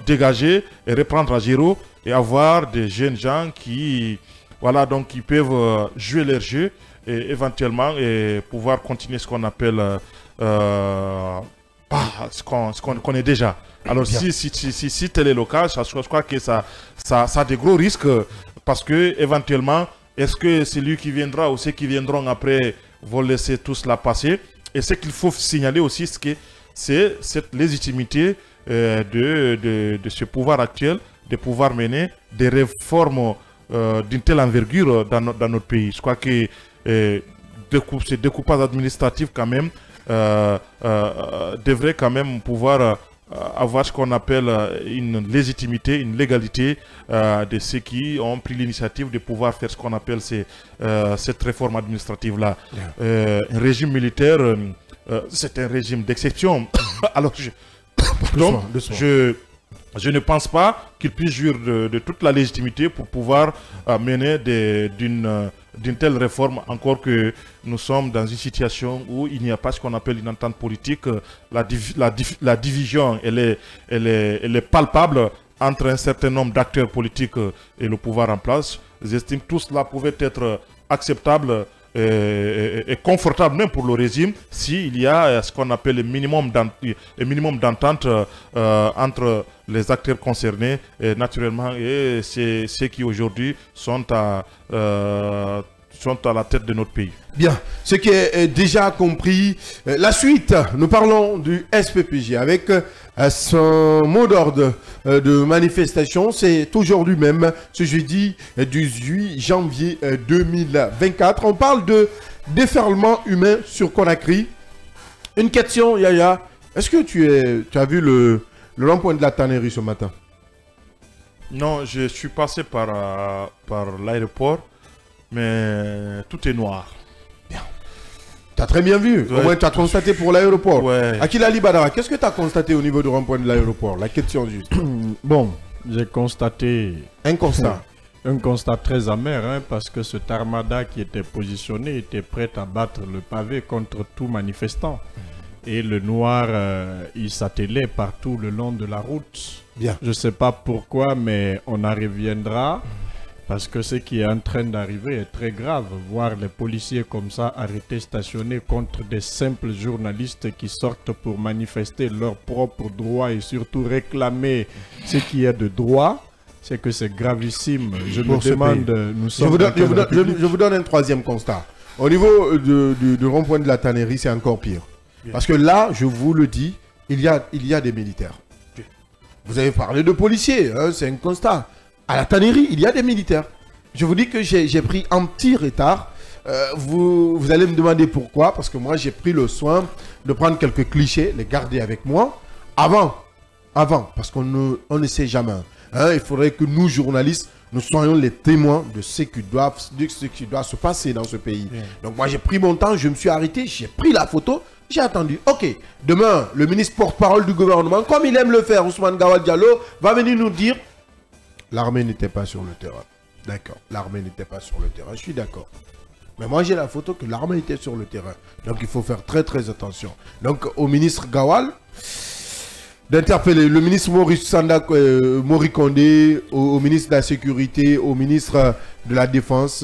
dégager et reprendre à zéro, et avoir des jeunes gens qui... Voilà, donc ils peuvent jouer leur jeu et éventuellement pouvoir continuer ce qu'on appelle ce qu'on connaît déjà. Alors si tel est le cas, je crois que ça a des gros risques, parce que éventuellement, est-ce que celui qui viendra ou ceux qui viendront après vont laisser tout cela passer? Et ce qu'il faut signaler aussi, c'est cette légitimité de ce pouvoir actuel, de pouvoir mener des réformes d'une telle envergure dans notre pays. Je crois que ce découpage administratif quand même devrait quand même pouvoir avoir ce qu'on appelle une légitimité, une légalité de ceux qui ont pris l'initiative de pouvoir faire ce qu'on appelle cette réforme administrative-là. Un régime militaire, c'est un régime d'exception. Alors, je ne pense pas qu'il puisse jouir de toute la légitimité pour pouvoir mener d'une telle réforme, encore que nous sommes dans une situation où il n'y a pas ce qu'on appelle une entente politique. La division, elle est palpable entre un certain nombre d'acteurs politiques et le pouvoir en place. J'estime que tout cela pouvait être acceptable et confortable même pour le régime s'il y a ce qu'on appelle le minimum d'entente entre les acteurs concernés, et naturellement, et c'est ceux qui aujourd'hui sont sont à la tête de notre pays. Bien, ce qui est déjà compris. La suite, nous parlons du SPPJ avec son mot d'ordre de manifestation. C'est aujourd'hui même, ce jeudi 18 janvier 2024. On parle de déferlement humain sur Conakry. Une question, Yaya. Est-ce que tu as vu le rond-point de la tannerie ce matin? Non, je suis passé par l'aéroport, mais tout est noir. Bien. Tu as très bien vu. Ouais, au moins, tu as constaté pour l'aéroport. Ouais. Akilali Badara, qu'est-ce que tu as constaté au niveau du rond-point de l'aéroport? La question juste. Bon, j'ai constaté Un constat. un constat très amer, hein, parce que cet armada qui était positionné était prêt à battre le pavé contre tout manifestant. Et le noir, il s'attelait partout le long de la route. Bien. Je ne sais pas pourquoi, mais on en reviendra. Parce que ce qui est en train d'arriver est très grave. Voir les policiers comme ça arrêtés, stationnés contre des simples journalistes qui sortent pour manifester leurs propres droits et surtout réclamer ce qui est de droit, c'est que c'est gravissime. Je me demande, nous sommes je vous donne un troisième constat. Au niveau du rond-point de la tannerie, c'est encore pire. Bien. Parce que là, je vous le dis, il y a des militaires. Bien. Vous avez parlé de policiers, hein, c'est un constat. À la tannerie, il y a des militaires. Je vous dis que j'ai pris un petit retard. Vous allez me demander pourquoi. Parce que moi, j'ai pris le soin de prendre quelques clichés, les garder avec moi. Avant, parce qu'on ne sait jamais. Hein, il faudrait que nous, journalistes, nous soyons les témoins de ce qui doit se passer dans ce pays. Bien. Donc moi, j'ai pris mon temps, je me suis arrêté, j'ai pris la photo, j'ai attendu. Ok, demain, le ministre porte-parole du gouvernement, comme il aime le faire, Ousmane Gawal Diallo, va venir nous dire l'armée n'était pas sur le terrain. D'accord, l'armée n'était pas sur le terrain, je suis d'accord. Mais moi, j'ai la photo que l'armée était sur le terrain. Donc, il faut faire très, très attention. Donc, au ministre Gawal, d'interpeller le ministre Maurice Sanda, Mori Kondé, au ministre de la Sécurité, au ministre de la Défense,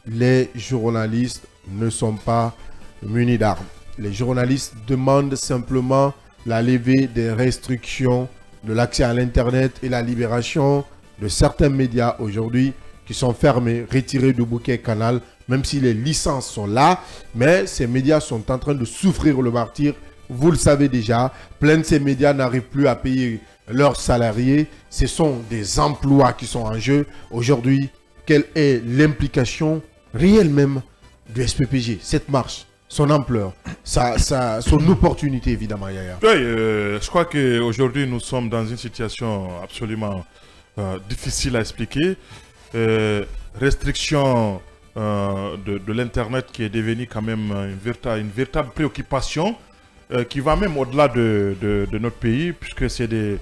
les journalistes ne sont pas munis d'armes. Les journalistes demandent simplement la levée des restrictions de l'accès à l'Internet et la libération de certains médias aujourd'hui qui sont fermés, retirés du bouquet Canal, même si les licences sont là, mais ces médias sont en train de souffrir le martyre. Vous le savez déjà, plein de ces médias n'arrivent plus à payer leurs salariés. Ce sont des emplois qui sont en jeu. Aujourd'hui, quelle est l'implication réelle même du SPPG, cette marche, son ampleur, son opportunité évidemment, Yaya? Oui, je crois qu'aujourd'hui nous sommes dans une situation absolument difficile à expliquer. Restriction de l'Internet qui est devenue quand même une véritable préoccupation qui va même au-delà de notre pays, puisque c'est des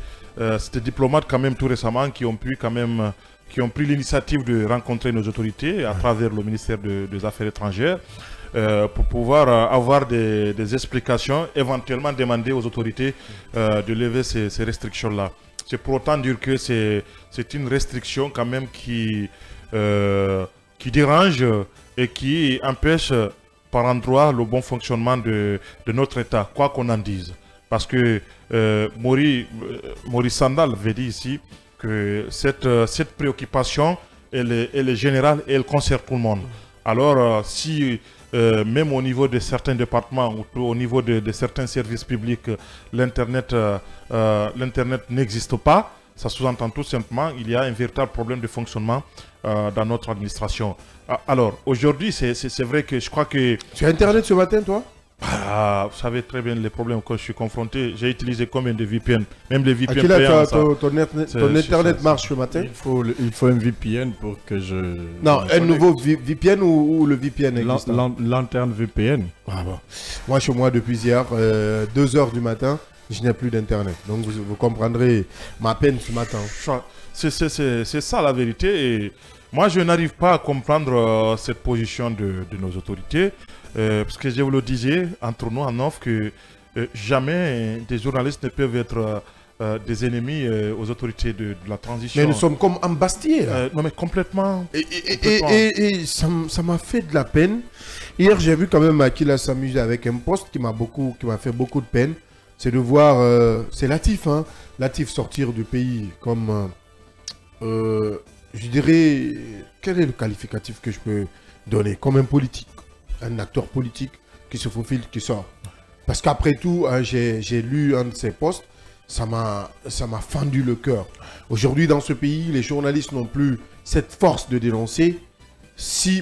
diplomates quand même tout récemment qui ont pris l'initiative de rencontrer nos autorités à travers le ministère des Affaires étrangères pour pouvoir avoir des explications, éventuellement demander aux autorités de lever ces restrictions-là. C'est pour autant dire que c'est une restriction quand même qui dérange et qui empêche par endroit le bon fonctionnement de notre État, quoi qu'on en dise. Parce que Maurice Sandal avait dit ici que cette préoccupation, elle est générale et elle concerne tout le monde. Alors, si même au niveau de certains départements ou au niveau de certains services publics, l'Internet n'existe pas, ça sous-entend tout simplement qu'il y a un véritable problème de fonctionnement dans notre administration. Alors, aujourd'hui, c'est vrai que je crois que... Tu as Internet ce matin, toi? Vous savez très bien les problèmes que je suis confronté. J'ai utilisé combien de VPN? Même les VPN payants. Ton Internet marche ce matin? Il faut un VPN pour que je... Non, un nouveau VPN ou le VPN existant? Lanterne VPN. Ah bon. Moi, chez moi, depuis hier, 2 h du matin, je n'ai plus d'Internet. Donc, vous comprendrez ma peine ce matin. C'est ça la vérité. Et moi, je n'arrive pas à comprendre cette position de nos autorités. Parce que je vous le disais, entre nous en off, que jamais des journalistes ne peuvent être des ennemis aux autorités de la transition. Mais nous sommes comme embastillés. Non mais complètement. Et ça m'a fait de la peine. Hier, j'ai vu quand même Akila s'amuser avec un poste qui m'a fait beaucoup de peine. C'est de voir, c'est Latif, hein, Latif sortir du pays comme, je dirais, quel est le qualificatif que je peux donné, comme un politique, un acteur politique qui se faufile, qui sort. Parce qu'après tout, hein, j'ai lu un de ses posts, ça m'a fendu le cœur. Aujourd'hui, dans ce pays, les journalistes n'ont plus cette force de dénoncer.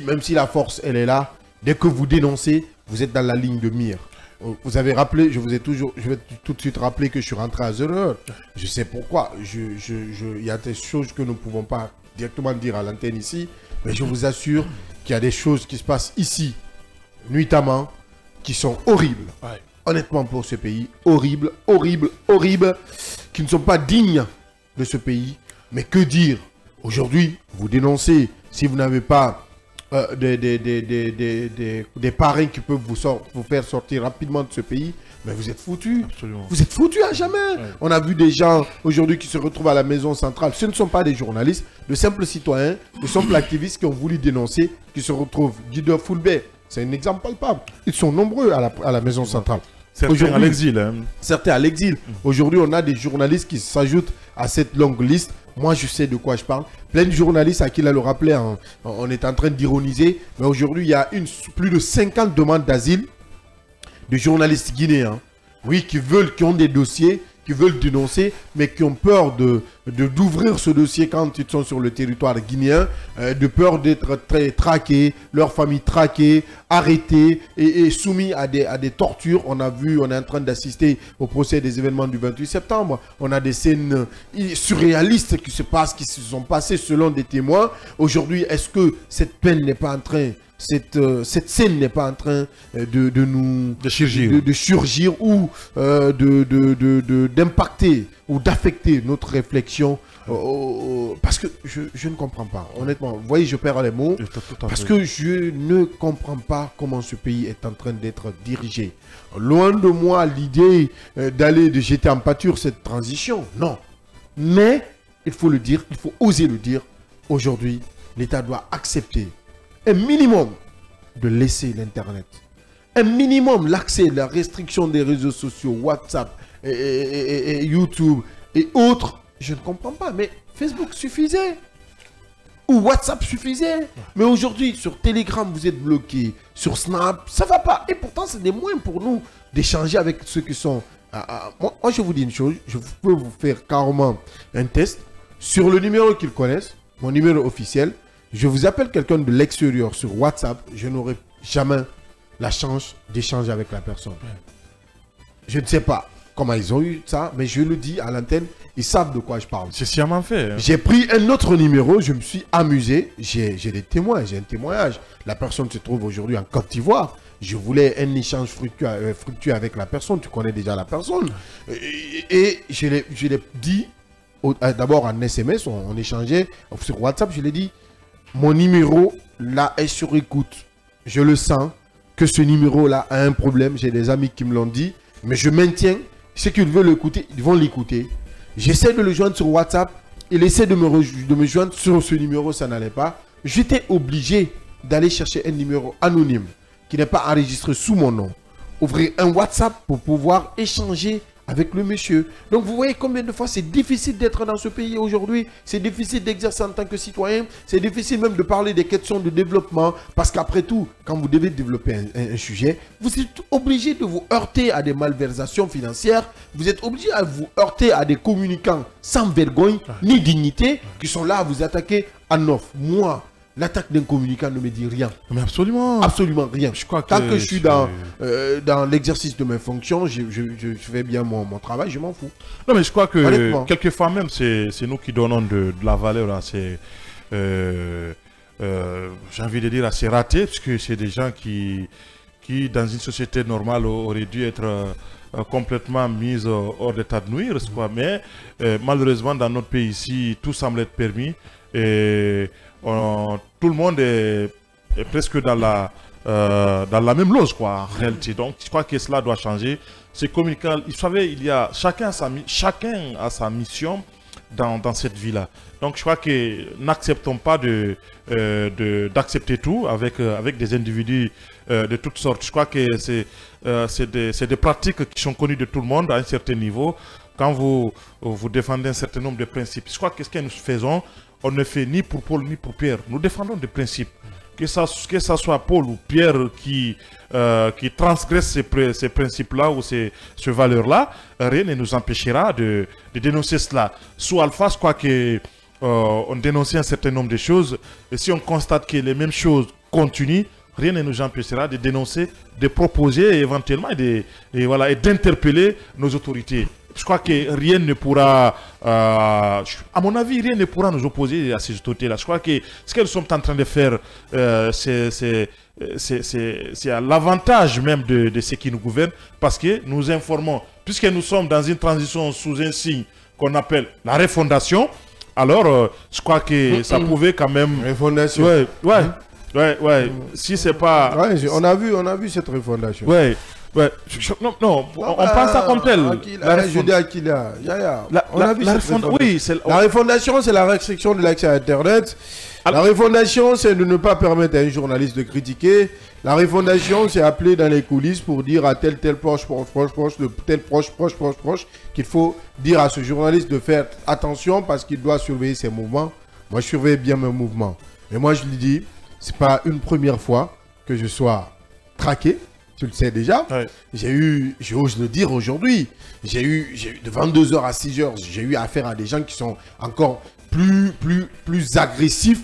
Même si la force, elle est là, dès que vous dénoncez, vous êtes dans la ligne de mire. Vous avez rappelé, je vais tout de suite rappeler que je suis rentré à 0h. Je sais pourquoi. Il y a des choses que nous ne pouvons pas directement dire à l'antenne ici, mais je vous assure qu'il y a des choses qui se passent ici, nuitamment, qui sont horribles. Ouais. Honnêtement, pour ce pays, horribles, horribles, horribles, qui ne sont pas dignes de ce pays. Mais que dire? Aujourd'hui, vous dénoncez, si vous n'avez pas des parrains qui peuvent vous faire sortir rapidement de ce pays, mais vous êtes foutus. Absolument. Vous êtes foutus à jamais. Ouais. On a vu des gens aujourd'hui qui se retrouvent à la maison centrale. Ce ne sont pas des journalistes, de simples citoyens, de simples activistes qui ont voulu dénoncer, qui se retrouvent. Guido Fulbert, c'est un exemple palpable. Ils sont nombreux à la maison centrale. Certains à l'exil. Hein. Certains à l'exil. Aujourd'hui, on a des journalistes qui s'ajoutent à cette longue liste. Moi, je sais de quoi je parle. Plein de journalistes à qui là le rappelait, on est en train d'ironiser. Mais aujourd'hui, il y a plus de 50 demandes d'asile de journalistes guinéens. Oui, qui ont des dossiers, qui veulent dénoncer, mais qui ont peur d'ouvrir ce dossier quand ils sont sur le territoire guinéen, de peur d'être traqués, leur famille traquée, arrêtée et soumis à des tortures. On est en train d'assister au procès des événements du 28 septembre. On a des scènes surréalistes qui se sont passées selon des témoins. Aujourd'hui, est-ce que cette peine n'est pas en train... Cette scène n'est pas en train de surgir ou d'impacter ou d'affecter notre réflexion parce que je ne comprends pas, honnêtement. Vous voyez, je perds les mots parce que je ne comprends pas comment ce pays est en train d'être dirigé. Loin de moi l'idée de jeter en pâture cette transition, non. Mais il faut le dire, il faut oser le dire. Aujourd'hui, l'État doit accepter un minimum de laisser l'Internet. Un minimum l'accès, la restriction des réseaux sociaux, WhatsApp, et YouTube et autres. Je ne comprends pas, mais Facebook suffisait. Ou WhatsApp suffisait. Mais aujourd'hui, sur Telegram, vous êtes bloqué. Sur Snap, ça ne va pas. Et pourtant, c'est des moyens pour nous d'échanger avec ceux qui sont... Moi, je vous dis une chose. Je peux vous faire carrément un test. Sur le numéro qu'ils connaissent, mon numéro officiel, je vous appelle quelqu'un de l'extérieur sur WhatsApp, je n'aurai jamais la chance d'échanger avec la personne. Je ne sais pas comment ils ont eu ça, mais je le dis à l'antenne, ils savent de quoi je parle. C'est sciemment fait. Hein. J'ai pris un autre numéro, je me suis amusé, j'ai des témoins, j'ai un témoignage. La personne se trouve aujourd'hui en Côte d'Ivoire. Je voulais un échange fructueux avec la personne, tu connais déjà la personne. Et je l'ai dit, d'abord en SMS, on échangeait sur WhatsApp, je l'ai dit, mon numéro là est sur écoute. Je le sens que ce numéro là a un problème. J'ai des amis qui me l'ont dit. Mais je maintiens. Ceux qui veulent l'écouter, ils vont l'écouter. J'essaie de le joindre sur WhatsApp. Il essaie de me joindre sur ce numéro. Ça n'allait pas. J'étais obligé d'aller chercher un numéro anonyme qui n'est pas enregistré sous mon nom. Ouvrir un WhatsApp pour pouvoir échanger avec le monsieur. Donc vous voyez combien de fois c'est difficile d'être dans ce pays aujourd'hui. C'est difficile d'exercer en tant que citoyen. C'est difficile même de parler des questions de développement. Parce qu'après tout, quand vous devez développer un sujet, vous êtes obligé de vous heurter à des malversations financières. Vous êtes obligé à vous heurter à des communicants sans vergogne ni dignité qui sont là à vous attaquer en offre. Moi, l'attaque d'un communicant ne me dit rien. Mais absolument. Absolument rien. Je crois que tant que je suis dans l'exercice de mes fonctions, je fais bien mon travail, je m'en fous. Non, mais je crois que quelquefois même, c'est nous qui donnons de la valeur à ces... j'ai envie de dire assez ratés, parce que c'est des gens qui, dans une société normale, auraient dû être complètement mis hors d'état de nuire. Quoi. Mais malheureusement, dans notre pays ici, tout semble être permis. Et tout le monde est presque dans la même loge, quoi, en réalité. Donc, je crois que cela doit changer. Ces communicants, vous savez, chacun a sa mission dans cette vie-là. Donc, je crois que n'acceptons pas d'accepter tout avec des individus de toutes sortes. Je crois que c'est des pratiques qui sont connues de tout le monde à un certain niveau. Quand vous défendez un certain nombre de principes, je crois que ce que nous faisons, on ne fait ni pour Paul ni pour Pierre. Nous défendons des principes. que ça soit Paul ou Pierre qui transgresse ces principes-là ou ces valeurs-là, rien ne nous empêchera de dénoncer cela. Sous Alpha, je crois que on dénonçait un certain nombre de choses, et si on constate que les mêmes choses continuent, rien ne nous empêchera de dénoncer, de proposer éventuellement et d'interpeller nos autorités. Je crois que rien ne pourra, à mon avis, rien ne pourra nous opposer à ces autorités-là. Je crois que ce qu'elles sont en train de faire, c'est à l'avantage même de ceux qui nous gouvernent, parce que nous informons, puisque nous sommes dans une transition sous un signe qu'on appelle la refondation, alors je crois que ça pouvait quand même... Refondation. Ouais. Si c'est pas... Ouais, on a vu cette refondation. Ouais. Non, on pense ça comme tel. Je dis à Kila. On a vu cette refondation. Oui, la refondation, c'est la restriction de l'accès à Internet. La refondation, c'est de ne pas permettre à un journaliste de critiquer. La refondation, c'est appeler dans les coulisses pour dire à tel proche, qu'il faut dire à ce journaliste de faire attention parce qu'il doit surveiller ses mouvements. Moi, je surveille bien mes mouvements. Et moi, je lui dis, c'est pas une première fois que je sois traqué. Tu le sais déjà. Ouais. J'ose le dire aujourd'hui, j'ai eu de 22h à 6h, j'ai eu affaire à des gens qui sont encore plus agressifs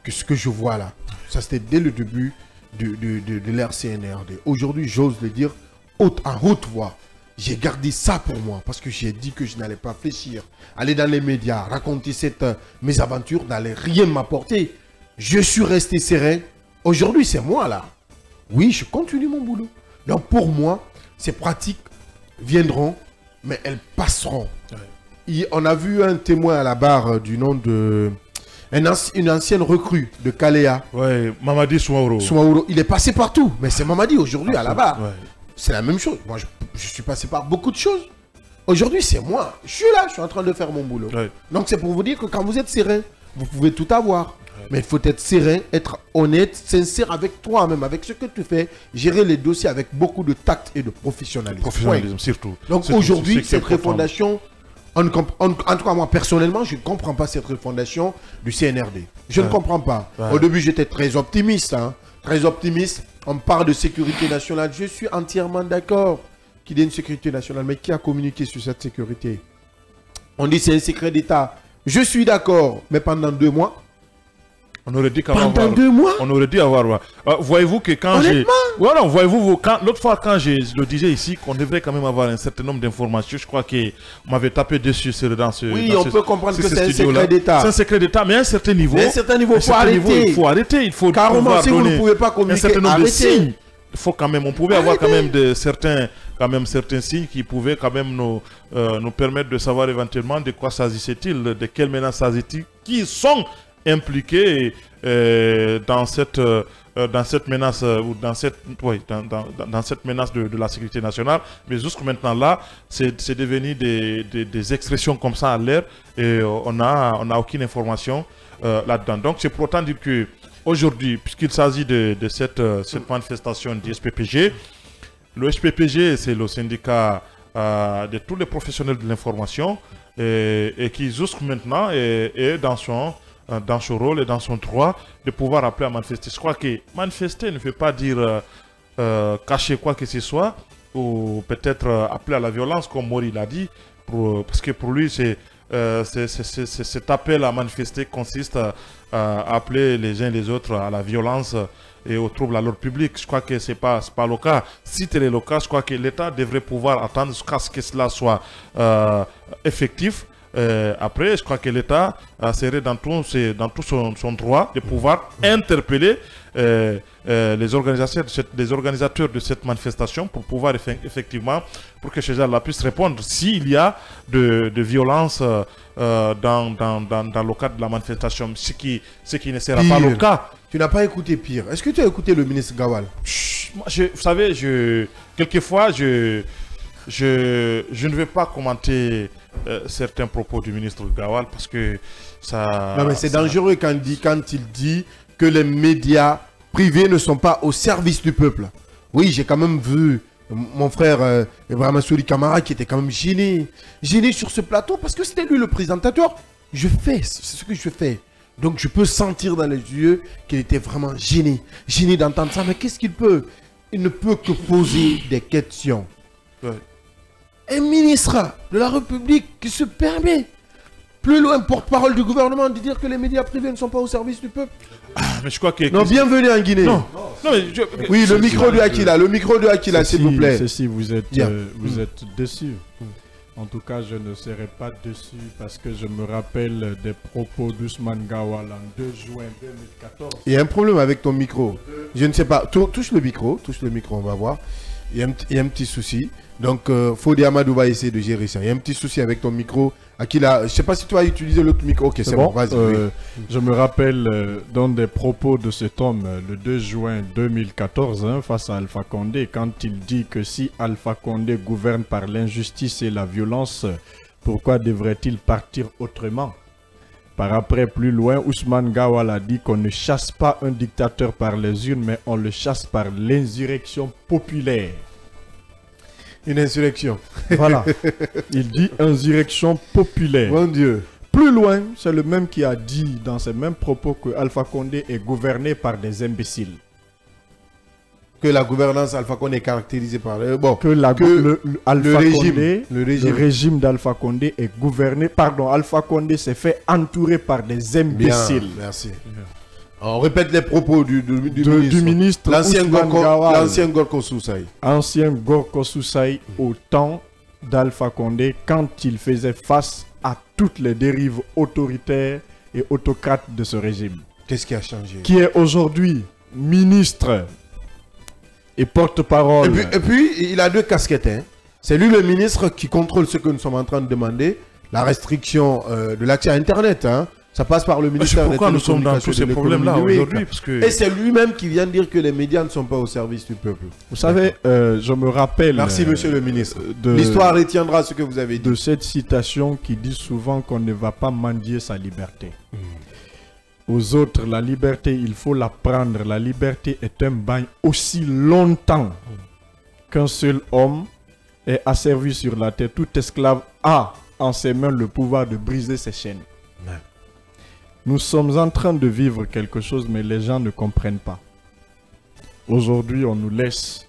que ce que je vois là. Ça, c'était dès le début de l'ère CNRD. Aujourd'hui, j'ose le dire en haute voix. J'ai gardé ça pour moi parce que j'ai dit que je n'allais pas fléchir. Aller dans les médias, raconter cette mésaventure n'allait rien m'apporter. Je suis resté serein. Aujourd'hui, c'est moi là. Oui, je continue mon boulot. Donc pour moi, ces pratiques viendront, mais elles passeront. Ouais. On a vu un témoin à la barre du nom de... une ancienne recrue de Kalea. Ouais, Mamadi Soumaoro. Il est passé partout, mais c'est Mamadi aujourd'hui à la barre. Ouais. C'est la même chose. Moi, je suis passé par beaucoup de choses. Aujourd'hui, c'est moi. Je suis là, je suis en train de faire mon boulot. Ouais. Donc c'est pour vous dire que quand vous êtes serein, vous pouvez tout avoir. Mais il faut être serein, être honnête, sincère avec toi-même, avec ce que tu fais, gérer les dossiers avec beaucoup de tact et de professionnalisme. Professionnalisme, surtout. Donc aujourd'hui, cette refondation, en tout cas moi personnellement, je ne comprends pas cette refondation du CNRD. Je ne comprends pas. Ouais. Au début, j'étais très optimiste. Très optimiste. On parle de sécurité nationale. Je suis entièrement d'accord qu'il y ait une sécurité nationale. Mais qui a communiqué sur cette sécurité? On dit c'est un secret d'État. Je suis d'accord. Mais pendant 2 mois, on aurait dit pendant 2 mois, on aurait dû avoir. Voyez-vous que quand j'ai... Voilà, voyez-vous, l'autre fois quand je le disais ici, qu'on devrait quand même avoir un certain nombre d'informations, je crois qu'on m'avait tapé dessus dans ce... Oui, on peut comprendre que c'est un secret d'État. C'est un secret d'État, mais à un certain niveau... il faut arrêter. Il faut arrêter, il faut... Carrément, si vous ne pouvez pas communiquer, un certain nombre arrêtez. de signes. Il faut quand même, on pouvait avoir quand même certains signes qui pouvaient quand même nous permettre de savoir éventuellement de quoi s'agissait-il, de quelles menaces s'agissait-il, qui sont impliqués dans cette menace ou dans cette menace de la sécurité nationale. Mais jusqu'à maintenant là, c'est devenu des expressions comme ça à l'air et on n'a aucune information là-dedans. Donc c'est pour autant dire que aujourd'hui, puisqu'il s'agit de cette manifestation du SPPG, le SPPG c'est le syndicat de tous les professionnels de l'information et qui jusqu'à maintenant est dans son rôle et dans son droit de pouvoir appeler à manifester. Je crois que manifester ne veut pas dire cacher quoi que ce soit ou peut-être appeler à la violence comme Mori l'a dit, parce que pour lui cet appel à manifester consiste à appeler les uns les autres à la violence et aux troubles à l'ordre public. Je crois que ce n'est pas le cas. Si tel est le cas, je crois que l'État devrait pouvoir attendre jusqu'à ce que cela soit effectif. Après, je crois que l'État serait dans tout son droit de pouvoir interpeller les organisateurs de cette manifestation pour pouvoir effectivement, pour que ces gens-là puissent répondre s'il y a de violence dans le cadre de la manifestation, ce qui ne sera pas le cas. Tu n'as pas écouté pire. Est-ce que tu as écouté le ministre Gawal? Vous savez, quelquefois, je ne vais pas commenter certains propos du ministre Gawal parce que ça... Non mais c'est dangereux quand il dit que les médias privés ne sont pas au service du peuple. Oui, j'ai quand même vu mon frère Ibrahima Souli Kamara qui était quand même gêné sur ce plateau parce que c'était lui le présentateur. Je fais, c'est ce que je fais. Donc je peux sentir dans les yeux qu'il était vraiment gêné. Gêné d'entendre ça. Mais qu'est-ce qu'il peut? Il ne peut que poser des questions. Ouais. Un ministre de la République qui se permet, plus loin porte-parole du gouvernement, de dire que les médias privés ne sont pas au service du peuple. Ah, mais je crois que... Non, bienvenue en Guinée. Non, mais Oui, le micro de Aquila, s'il vous plaît. Si vous êtes déçu. En tout cas, je ne serai pas déçu parce que je me rappelle des propos d'Ousmane Gawal en 2 juin 2014. Il y a un problème avec ton micro. Je ne sais pas. Touche le micro, on va voir. Il y a un petit souci. Donc, Fodi Amadou va essayer de gérer ça. Il y a un petit souci avec ton micro. Akila, je ne sais pas si tu vas utiliser l'autre micro. Ok, c'est bon, vas-y. Je me rappelle dans des propos de cet homme le 2 juin 2014 face à Alpha Condé, quand il dit que si Alpha Condé gouverne par l'injustice et la violence, pourquoi devrait-il partir autrement? Par après, plus loin, Ousmane Gawal a dit qu'on ne chasse pas un dictateur par les urnes, mais on le chasse par l'insurrection populaire. Une insurrection. Voilà. Il dit insurrection populaire. Mon Dieu. Plus loin, c'est le même qui a dit dans ces mêmes propos que Alpha Condé est gouverné par des imbéciles. Que la gouvernance Alpha Condé est caractérisée par... Bon, le régime d'Alpha Condé est gouverné... Pardon, Alpha Condé s'est fait entourer par des imbéciles. Bien, merci. On répète les propos du ministre. L'ancien Gorko Soussaï. Ancien Gorko Soussaï au temps d'Alpha Condé, quand il faisait face à toutes les dérives autoritaires et autocrates de ce régime. Qu'est-ce qui a changé? Qui est aujourd'hui ministre et porte-parole. Et puis, il a 2 casquettes. Hein. C'est lui le ministre qui contrôle ce que nous sommes en train de demander, la restriction de l'accès à Internet. Hein. Ça passe par le ministère des Pourquoi nous sommes dans tous ces problèmes-là aujourd'hui Et c'est lui-même qui vient de dire que les médias ne sont pas au service du peuple. Vous savez, je me rappelle... Merci, monsieur le ministre. L'histoire retiendra ce que vous avez dit. De cette citation qui dit souvent qu'on ne va pas mendier sa liberté. Aux autres, la liberté, il faut la prendre. La liberté est un bagne aussi longtemps qu'un seul homme est asservi sur la terre. Tout esclave a en ses mains le pouvoir de briser ses chaînes. Nous sommes en train de vivre quelque chose, mais les gens ne comprennent pas. Aujourd'hui, on nous laisse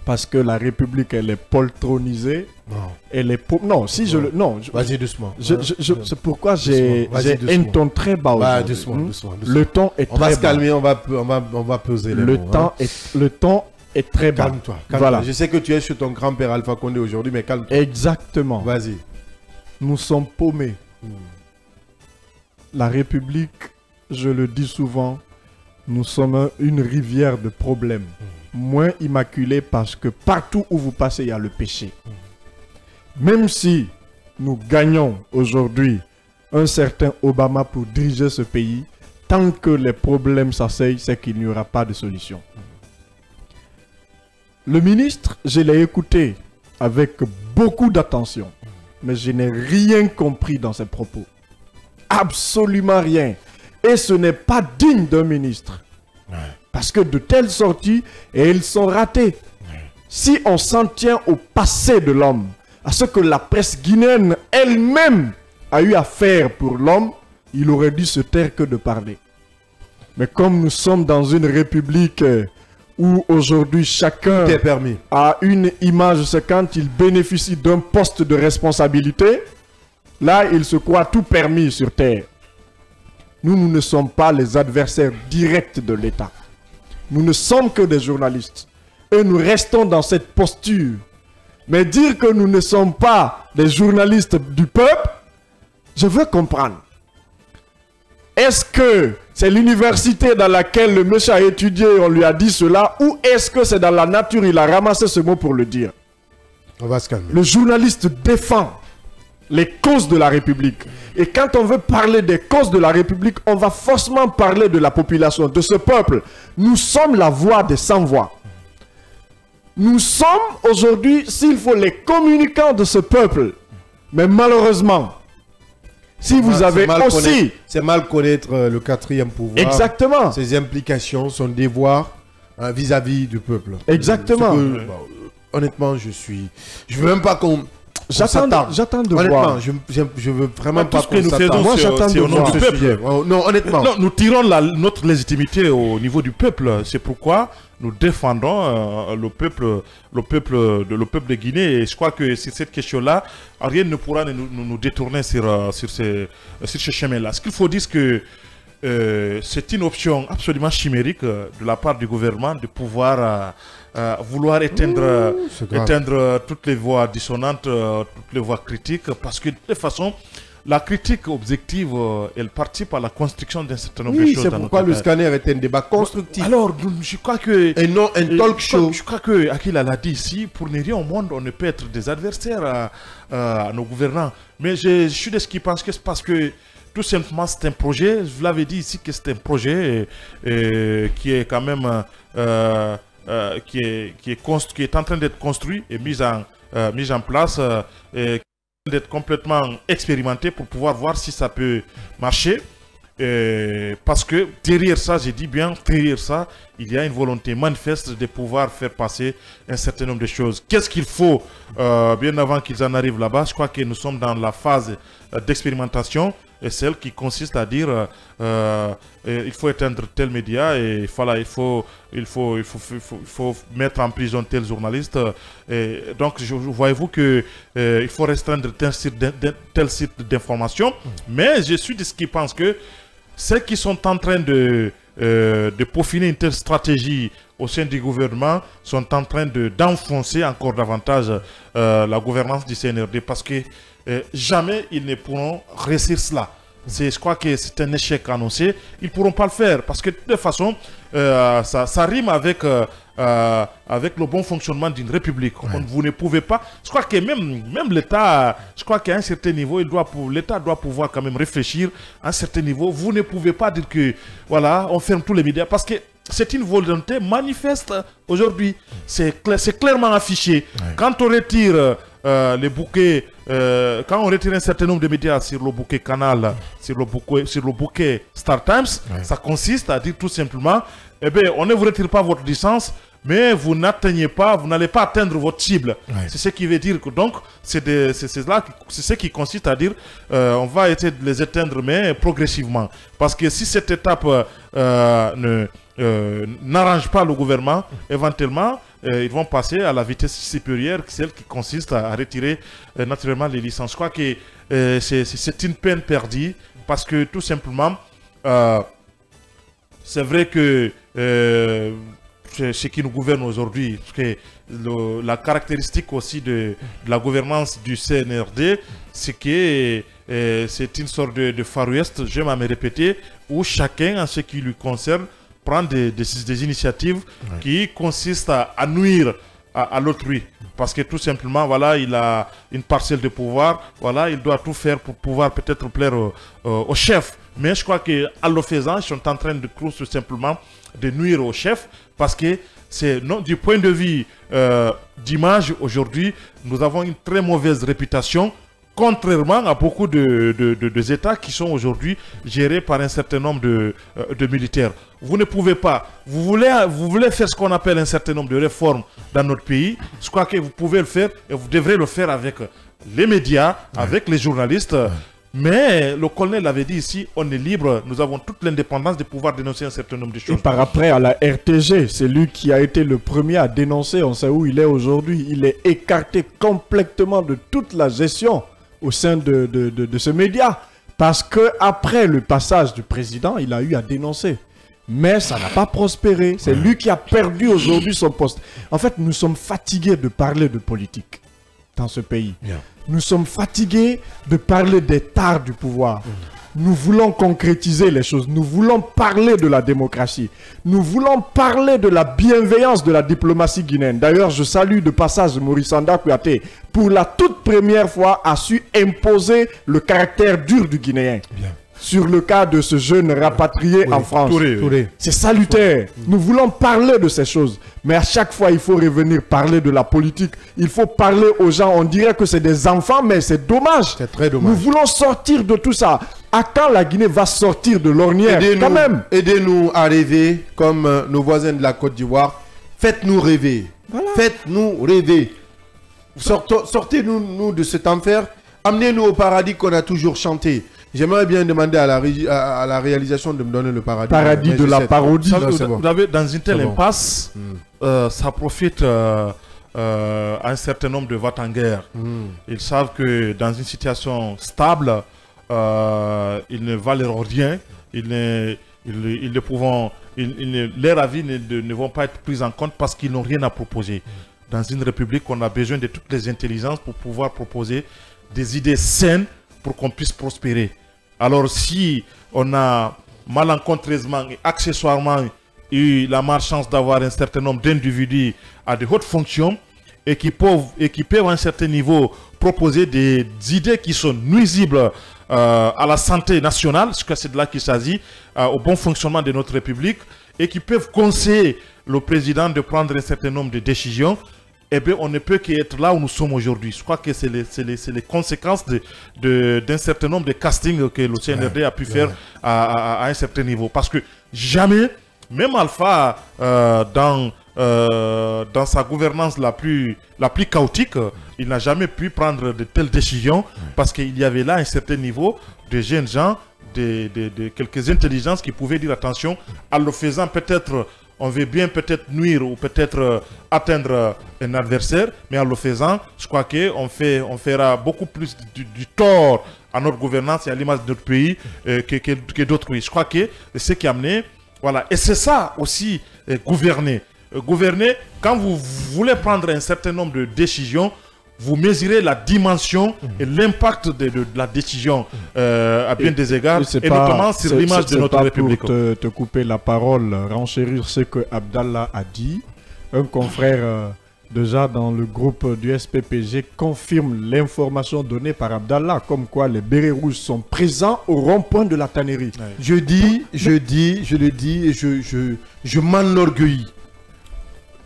parce que la République, elle est poltronisée. Non. Elle est non, si je le... Non. Vas-y doucement. C'est pourquoi j'ai un ton très bas aujourd'hui. Doucement. Le ton est très bas. On va se calmer, on va peser les mots. Le ton est très bas. Calme-toi. Voilà. Je sais que tu es sur ton grand-père Alpha Condé aujourd'hui, mais calme-toi. Exactement. Vas-y. Nous sommes paumés. La République, je le dis souvent, nous sommes une rivière de problèmes. Moins immaculée parce que partout où vous passez, il y a le péché. Même si nous gagnons aujourd'hui un certain Obama pour diriger ce pays, tant que les problèmes s'asseyent, c'est qu'il n'y aura pas de solution. Le ministre, je l'ai écouté avec beaucoup d'attention, mais je n'ai rien compris dans ses propos. Absolument rien. Et ce n'est pas digne d'un ministre. Parce que de telles sorties, et elles sont ratées. Si on s'en tient au passé de l'homme, à ce que la presse guinéenne elle-même a eu à faire pour l'homme, il aurait dû se taire que de parler. Mais comme nous sommes dans une république où aujourd'hui chacun a une image, c'est quand il bénéficie d'un poste de responsabilité, là, il se croit tout permis sur terre. Nous ne sommes pas les adversaires directs de l'État. Nous ne sommes que des journalistes. Et nous restons dans cette posture. Mais dire que nous ne sommes pas des journalistes du peuple, je veux comprendre. Est-ce que c'est l'université dans laquelle le monsieur a étudié, on lui a dit cela, ou est-ce que c'est dans la nature, il a ramassé ce mot pour le dire? On va se calmer. Le journaliste défend les causes de la République. Et quand on veut parler des causes de la République, on va forcément parler de la population, de ce peuple. Nous sommes la voix des sans-voix. Nous sommes aujourd'hui, s'il faut, les communicants de ce peuple. Mais malheureusement, si vous avez aussi... C'est mal connaître le quatrième pouvoir. Exactement. Ses implications, son devoir vis-à-vis du peuple. Exactement. Honnêtement, je veux même pas qu'on... J'attends de honnêtement, voir. je veux vraiment pas tout ce que nous s'attarde. faisons, Moi, j'attends c'est de au nom voir du ce peuple. sujet. Non, honnêtement. Non, nous tirons notre légitimité au niveau du peuple. C'est pourquoi nous défendons le peuple de Guinée. Et je crois que sur cette question-là, rien ne pourra nous détourner sur ce chemin-là. Ce qu'il faut dire, c'est que c'est une option absolument chimérique de la part du gouvernement de pouvoir vouloir éteindre toutes les voix dissonantes, toutes les voix critiques, parce que de toute façon, la critique objective, elle participe à la construction d'un certain nombre de choses. C'est pourquoi le scanner est un débat constructif. Alors, je crois que... Et non un talk show. Je crois que Akil l'a dit ici, pour ne rien au monde, on ne peut être des adversaires à nos gouvernants. Mais je suis de ce qui pense que c'est parce que tout simplement c'est un projet, je vous l'avais dit ici que c'est un projet qui est quand même... qui est en train d'être construit et mis en place, d'être complètement expérimenté pour pouvoir voir si ça peut marcher. Parce que derrière ça, j'ai dit bien, derrière ça, il y a une volonté manifeste de pouvoir faire passer un certain nombre de choses. Qu'est-ce qu'il faut bien avant qu'ils en arrivent là-bas? Je crois que nous sommes dans la phase d'expérimentation, et celle qui consiste à dire il faut éteindre tel média et voilà, il faut mettre en prison tel journaliste. Et donc, voyez-vous que il faut restreindre tel site d'information. Mais je suis de ceux qui pensent que ceux qui sont en train de peaufiner une telle stratégie au sein du gouvernement sont en train d'enfoncer encore davantage la gouvernance du CNRD, parce que jamais ils ne pourront réussir cela. Je crois que c'est un échec annoncé. Ils ne pourront pas le faire parce que de toute façon, ça rime avec le bon fonctionnement d'une république. Ouais. Vous ne pouvez pas... Je crois que même l'État, je crois qu'à un certain niveau, l'État doit pouvoir quand même réfléchir à un certain niveau. Vous ne pouvez pas dire que, voilà, on ferme tous les médias parce que c'est une volonté manifeste aujourd'hui. C'est clairement affiché. Ouais. Quand on retire les bouquets, quand on retire un certain nombre de médias sur le bouquet Canal, sur le bouquet Star Times, ouais, ça consiste à dire tout simplement, eh bien, on ne vous retire pas votre licence, mais vous n'atteignez pas, vous n'allez pas atteindre votre cible. Ouais. C'est ce qui veut dire que donc, c'est ce qui consiste à dire, on va essayer de les éteindre, mais progressivement. Parce que si cette étape n'arrange pas le gouvernement, éventuellement, ils vont passer à la vitesse supérieure, celle qui consiste à retirer naturellement les licences. Je crois que c'est une peine perdue, parce que tout simplement, c'est vrai que ce qui nous gouverne aujourd'hui, la caractéristique aussi de la gouvernance du CNRD, c'est que c'est une sorte de Far West, j'aime à me répéter, où chacun, en ce qui lui concerne, prend des initiatives, ouais, qui consistent à nuire à l'autrui. Parce que tout simplement, voilà, il a une parcelle de pouvoir, voilà, il doit tout faire pour pouvoir peut-être plaire au chef. Mais je crois qu'en le faisant, ils sont en train de tout simplement de nuire au chef, parce que du point de vue d'image, aujourd'hui, nous avons une très mauvaise réputation, contrairement à beaucoup de États qui sont aujourd'hui gérés par un certain nombre de militaires. Vous ne pouvez pas, vous voulez faire ce qu'on appelle un certain nombre de réformes dans notre pays. Je crois que vous pouvez le faire et vous devrez le faire avec les médias, ouais, avec les journalistes. Ouais. Mais le colonel l'avait dit ici, on est libre, nous avons toute l'indépendance de pouvoir dénoncer un certain nombre de choses. Et par après à la RTG, c'est lui qui a été le premier à dénoncer, on sait où il est aujourd'hui. Il est écarté complètement de toute la gestion au sein de ce média. Parce qu'après le passage du président, il a eu à dénoncer. Mais ça n'a pas prospéré. C'est lui qui a perdu aujourd'hui son poste. En fait, nous sommes fatigués de parler de politique dans ce pays. Bien. Nous sommes fatigués de parler des tares du pouvoir. Nous voulons concrétiser les choses. Nous voulons parler de la démocratie. Nous voulons parler de la bienveillance de la diplomatie guinéenne. D'ailleurs, je salue de passage Maurice Anda Kouyaté. Pour la toute première fois, a su imposer le caractère dur du Guinéen. Bien. Sur le cas de ce jeune rapatrié en France. Touré. C'est salutaire. Nous voulons parler de ces choses. Mais à chaque fois, il faut revenir parler de la politique. Il faut parler aux gens. On dirait que c'est des enfants, mais c'est dommage. C'est très dommage. Nous voulons sortir de tout ça. À quand la Guinée va sortir de l'ornière quand même? Aidez-nous à rêver comme nos voisins de la Côte d'Ivoire. Faites-nous rêver. Voilà. Faites-nous rêver. Sortez-nous de cet enfer. Amenez-nous au paradis qu'on a toujours chanté. J'aimerais bien demander à la réalisation de me donner le paradis. Paradis de la parodie. Vous avez dans une telle impasse, ça profite à un certain nombre de votes en guerre. Ils savent que dans une situation stable, ils ne valent rien. Leurs avis ne vont pas être pris en compte parce qu'ils n'ont rien à proposer. Dans une république, on a besoin de toutes les intelligences pour pouvoir proposer des idées saines pour qu'on puisse prospérer. Alors si on a malencontreusement et accessoirement eu la malchance d'avoir un certain nombre d'individus à de hautes fonctions et qui peuvent à un certain niveau proposer des idées qui sont nuisibles à la santé nationale, parce que c'est de là qu'il s'agit, au bon fonctionnement de notre République, et qui peuvent conseiller le président de prendre un certain nombre de décisions, eh bien, on ne peut qu'être là où nous sommes aujourd'hui. Je crois que c'est les conséquences d'un certain nombre de castings que le CNRD a pu faire à un certain niveau. Parce que jamais, même Alpha, dans sa gouvernance la plus chaotique, il n'a jamais pu prendre de telles décisions parce qu'il y avait là un certain niveau de jeunes gens, de quelques intelligences qui pouvaient dire attention, en le faisant peut-être... On veut bien peut-être nuire ou peut-être atteindre un adversaire, mais en le faisant, je crois qu'on fera beaucoup plus du tort à notre gouvernance et à l'image de notre pays que d'autres pays. Je crois que c'est ce qui a amené, voilà. Et c'est ça aussi, gouverner. Gouverner, quand vous voulez prendre un certain nombre de décisions, vous mesurez la dimension et l'impact de la décision à bien des égards, et notamment sur l'image de notre République. Pour te couper la parole, renchérir ce que Abdallah a dit, un confrère déjà dans le groupe du SPPG confirme l'information donnée par Abdallah, comme quoi les bérets rouges sont présents au rond-point de la tannerie. Ouais. Je le dis et je m'enorgueillis.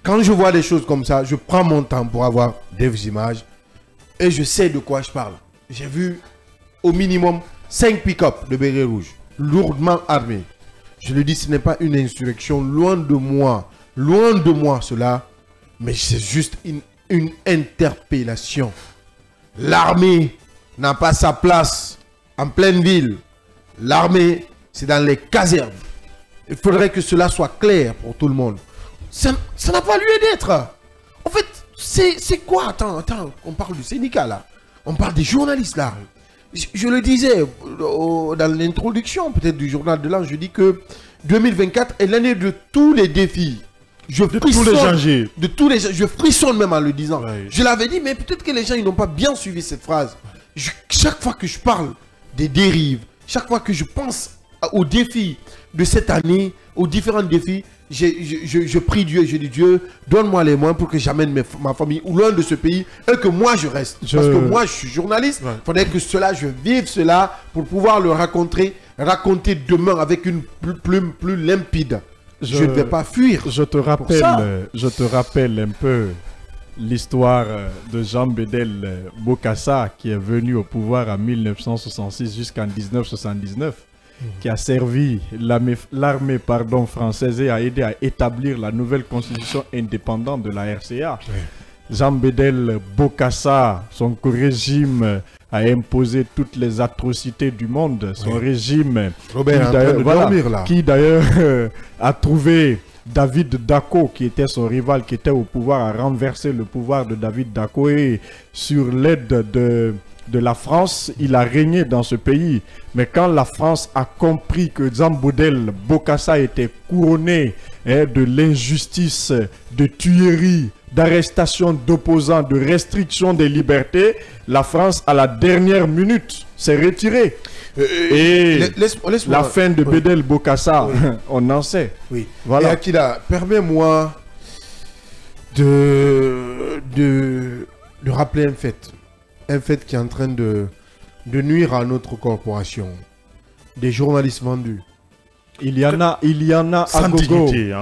Quand je vois des choses comme ça, je prends mon temps pour avoir des images et je sais de quoi je parle. J'ai vu au minimum 5 pick-up de bérets rouges, lourdement armés. Je le dis, ce n'est pas une insurrection, loin de moi cela, mais c'est juste une interpellation. L'armée n'a pas sa place en pleine ville. L'armée, c'est dans les casernes. Il faudrait que cela soit clair pour tout le monde. Ça n'a pas lieu d'être. En fait, c'est quoi? Attends, on parle du syndicat là. On parle des journalistes là. Je le disais dans l'introduction peut-être du journal de l'an, je dis que 2024 est l'année de tous les défis. Je frissonne même en le disant. Ouais. Je l'avais dit, mais peut-être que les gens n'ont pas bien suivi cette phrase. Chaque fois que je parle des dérives, chaque fois que je pense aux défis de cette année, aux différents défis, je prie Dieu et je dis Dieu, donne-moi les moyens pour que j'amène ma famille ou loin de ce pays et que moi je reste. Parce que moi je suis journaliste, il faudrait que je vive cela pour pouvoir le raconter demain avec une plume plus limpide. Je ne vais pas fuir. Je te rappelle un peu l'histoire de Jean Bédel Bokassa qui est venu au pouvoir en 1966 jusqu'en 1979. Qui a servi l'armée française et a aidé à établir la nouvelle constitution indépendante de la RCA. Oui. Jean Bédel Bokassa, son régime a imposé toutes les atrocités du monde. Son régime qui d'ailleurs a trouvé David Dacko, qui était son rival, qui était au pouvoir, a renversé le pouvoir de David Dacko et sur l'aide de la France, il a régné dans ce pays. Mais quand la France a compris que Jean Bédel Bokassa était couronné de l'injustice, de tueries, d'arrestation d'opposants, de restriction des libertés, la France, à la dernière minute, s'est retirée. Et la fin de Bédel Bokassa, on en sait. Oui. Voilà. Et Akila, permets-moi de rappeler un fait. Un fait qui est en train de nuire à notre corporation. Des journalistes vendus. Il y en a à gogo. Des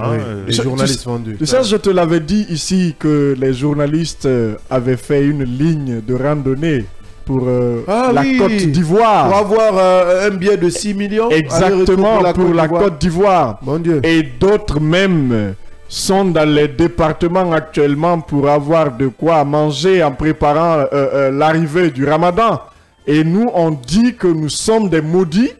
journalistes vendus. Tu sais, je te l'avais dit ici que les journalistes avaient fait une ligne de randonnée pour la Côte d'Ivoire. Pour avoir un billet de 6 millions. Exactement, pour la Côte d'Ivoire. Mon Dieu. Et d'autres même sont dans les départements actuellement pour avoir de quoi manger en préparant l'arrivée du Ramadan. Et nous, on dit que nous sommes des maudits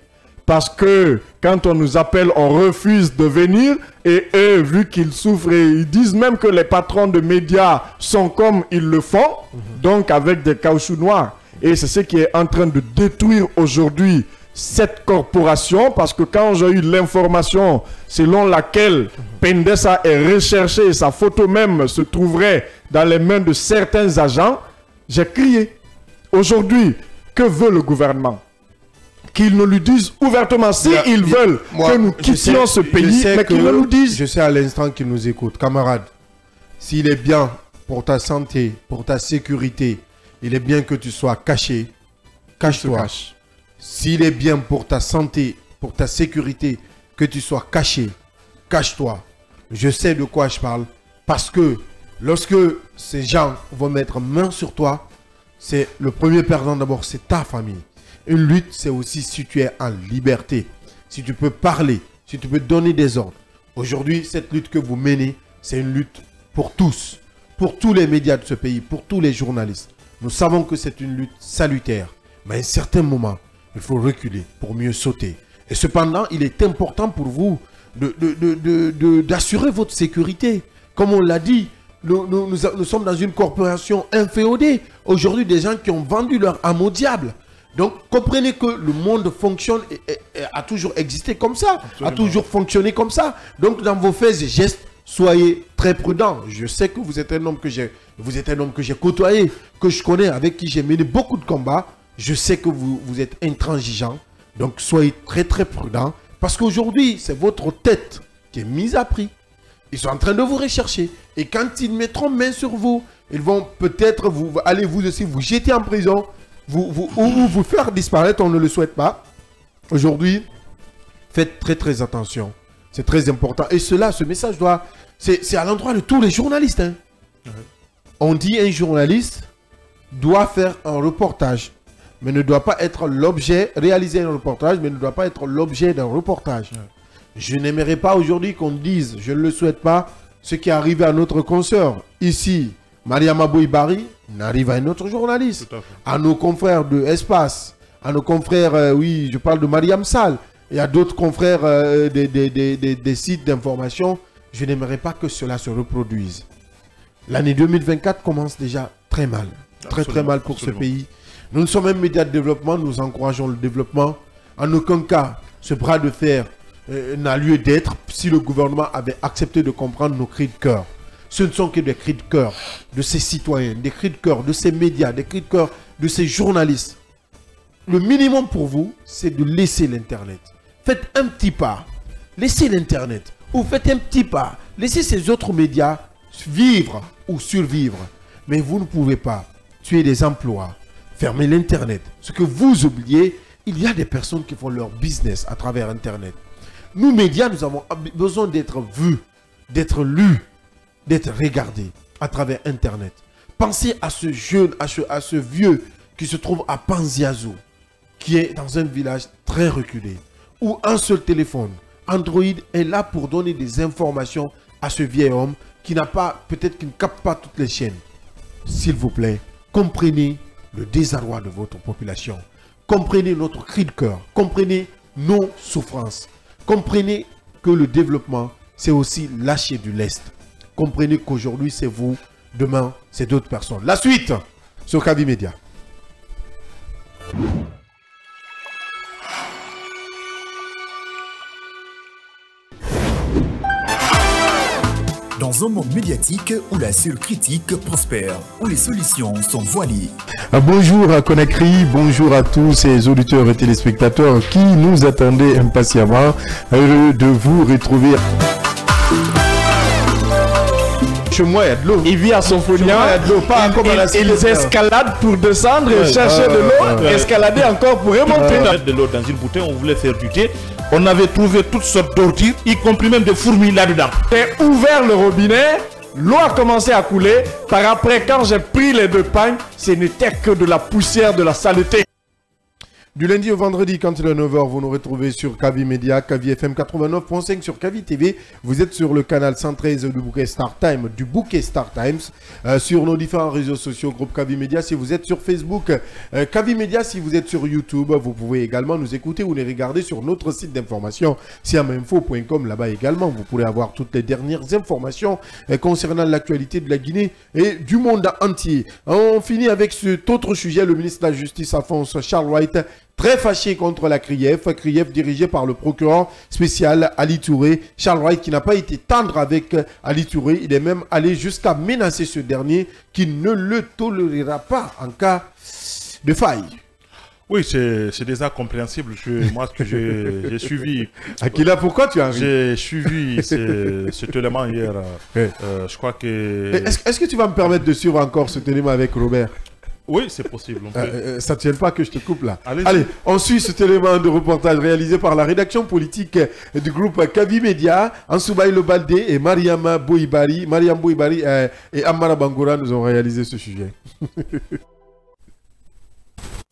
parce que quand on nous appelle, on refuse de venir. Et eux, vu qu'ils souffrent, ils disent même que les patrons de médias sont comme ils le font, donc avec des caoutchoucs noirs. Et c'est ce qui est en train de détruire aujourd'hui cette corporation, parce que quand j'ai eu l'information selon laquelle Pendessa est recherché, sa photo même se trouverait dans les mains de certains agents, j'ai crié. Aujourd'hui, que veut le gouvernement? Qu'ils nous le disent ouvertement. S'ils veulent que nous quittions ce pays, mais qu'ils nous disent. Je sais à l'instant qu'ils nous écoutent. Camarades, s'il est bien pour ta santé, pour ta sécurité, il est bien que tu sois caché. Cache-toi. S'il est bien pour ta santé, pour ta sécurité, que tu sois caché, cache-toi. Je sais de quoi je parle. Parce que lorsque ces gens vont mettre main sur toi, c'est le premier perdant d'abord, c'est ta famille. Une lutte, c'est aussi si tu es en liberté, si tu peux parler, si tu peux donner des ordres. Aujourd'hui, cette lutte que vous menez, c'est une lutte pour tous les médias de ce pays, pour tous les journalistes. Nous savons que c'est une lutte salutaire, mais à un certain moment, il faut reculer pour mieux sauter. Et cependant, il est important pour vous d'assurer votre sécurité. Comme on l'a dit, nous sommes dans une corporation inféodée. Aujourd'hui, des gens qui ont vendu leur âme au diable. Donc, comprenez que le monde fonctionne et a toujours existé comme ça, a toujours fonctionné comme ça. Donc, dans vos faits et gestes, soyez très prudents. Je sais que vous êtes un homme que j'ai côtoyé, que je connais, avec qui j'ai mené beaucoup de combats. Je sais que vous êtes intransigeant. Donc, soyez très très prudents. Parce qu'aujourd'hui, c'est votre tête qui est mise à prix. Ils sont en train de vous rechercher. Et quand ils mettront main sur vous, ils vont peut-être aller vous aussi vous jeter en prison. Ou vous faire disparaître, on ne le souhaite pas. Aujourd'hui, faites très très attention. C'est très important. Et ce message c'est à l'endroit de tous les journalistes. Hein. On dit un journaliste doit faire un reportage, mais ne doit pas être l'objet, réaliser un reportage, mais ne doit pas être l'objet d'un reportage. Je n'aimerais pas aujourd'hui qu'on dise, je ne le souhaite pas, ce qui est arrivé à notre consoeur ici. Mariama Bouibari n'arrive à un autre journaliste, à nos confrères de Espace, à nos confrères, oui, je parle de Mariam Sall, et à d'autres confrères des sites d'information. Je n'aimerais pas que cela se reproduise. L'année 2024 commence déjà très mal, très mal pour ce pays. Nous sommes un média de développement, nous encourageons le développement. En aucun cas, ce bras de fer n'a lieu d'être si le gouvernement avait accepté de comprendre nos cris de cœur. Ce ne sont que des cris de cœur de ces citoyens, des cris de cœur de ces médias, des cris de cœur de ces journalistes. Le minimum pour vous, c'est de laisser l'Internet. Faites un petit pas, laissez l'Internet. Ou faites un petit pas, laissez ces autres médias vivre ou survivre. Mais vous ne pouvez pas tuer des emplois, fermer l'Internet. Ce que vous oubliez, il y a des personnes qui font leur business à travers Internet. Nous, médias, nous avons besoin d'être vus, d'être lus, d'être regardés à travers Internet. Pensez à ce jeune, à ce vieux qui se trouve à Panziazou, qui est dans un village très reculé, où un seul téléphone, Android, est là pour donner des informations à ce vieil homme qui n'a pas, peut-être qui ne capte pas toutes les chaînes. S'il vous plaît, comprenez le désarroi de votre population. Comprenez notre cri de cœur. Comprenez nos souffrances. Comprenez que le développement, c'est aussi lâcher du lest. Comprenez qu'aujourd'hui, c'est vous. Demain, c'est d'autres personnes. La suite sur Kavi Média. Dans un monde médiatique où la seule critique prospère, où les solutions sont voilées. Bonjour à Conakry, bonjour à tous ces auditeurs et téléspectateurs qui nous attendaient impatiemment. Heureux de vous retrouver. Chez moi, il y a de l'eau. Il vit à Sofonia, ils escaladent pour descendre et chercher de l'eau, escalader encore pour remonter. De l'eau dans une bouteille, on voulait faire du thé. On avait trouvé toutes sortes d'ordures, y compris même des fourmis là-dedans. J'ai ouvert le robinet, l'eau a commencé à couler. Par après, quand j'ai pris les deux pagnes, ce n'était que de la poussière, de la saleté. Du lundi au vendredi, quand il est 9h, vous nous retrouvez sur Kavi Media, Kavi FM 89.5 sur Kavi TV. Vous êtes sur le canal 113 du bouquet Star Time, sur nos différents réseaux sociaux, groupe Kavi Media. Si vous êtes sur Facebook, Kavi Media, si vous êtes sur YouTube, vous pouvez également nous écouter ou les regarder sur notre site d'information, siaminfo.com. Là-bas également, vous pourrez avoir toutes les dernières informations concernant l'actualité de la Guinée et du monde entier. On finit avec cet autre sujet, le ministre de la Justice, Alphonse Charles Wright, très fâché contre la CRIEF dirigée par le procureur spécial Ali Touré. Charles Wright qui n'a pas été tendre avec Ali Touré, il est même allé jusqu'à menacer ce dernier qui ne le tolérera pas en cas de faille. Oui, c'est déjà compréhensible. Moi, ce que j'ai suivi... Akila, pourquoi tu as ri? J'ai suivi cet élément hier. Je crois que... Est-ce que tu vas me permettre de suivre encore cet élément avec Robert? Oui, c'est possible. Ça ne tient pas que je te coupe là. Allez, on suit cet élément de reportage réalisé par la rédaction politique du groupe Kavi Media. Ansoubaï Lobaldé et Mariam Bouibari et Amara Bangoura nous ont réalisé ce sujet.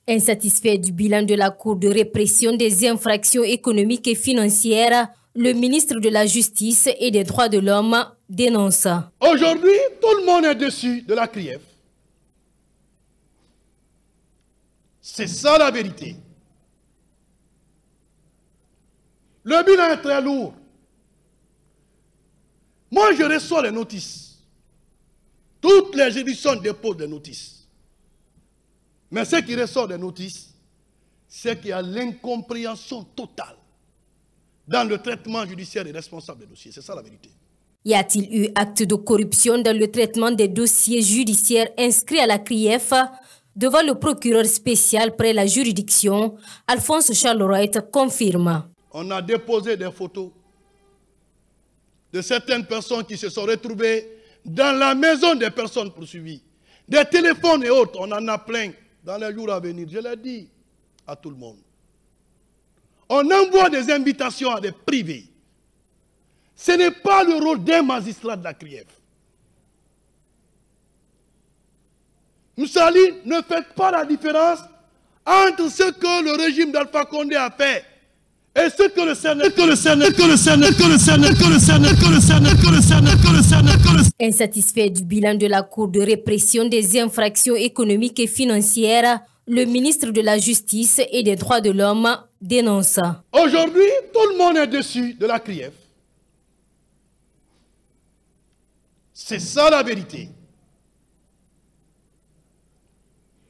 Insatisfait du bilan de la Cour de répression des infractions économiques et financières, le ministre de la Justice et des Droits de l'Homme dénonce. Aujourd'hui, tout le monde est déçu de la CRIEF. C'est ça la vérité. Le bilan est très lourd. Moi, je reçois les notices. Toutes les juridictions déposent des notices. Mais ce qui ressort des notices, c'est qu'il y a l'incompréhension totale dans le traitement judiciaire des responsables des dossiers. C'est ça la vérité. Y a-t-il eu acte de corruption dans le traitement des dossiers judiciaires inscrits à la CRIEF? Devant le procureur spécial près la juridiction, Alphonse Charles Wright confirme. On a déposé des photos de certaines personnes qui se sont retrouvées dans la maison des personnes poursuivies. Des téléphones et autres, on en a plein dans les jours à venir. Je l'ai dit à tout le monde. On envoie des invitations à des privés. Ce n'est pas le rôle des magistrats de la CRIEF. Moussa Ali, ne faites pas la différence entre ce que le régime d'Alpha Condé a fait et ce que le Sénat Insatisfait du bilan de la Cour de répression des infractions économiques et financières, le ministre de la Justice et des Droits de l'Homme dénonce. Aujourd'hui, tout le monde est déçu de la CRIEF. C'est ça la vérité.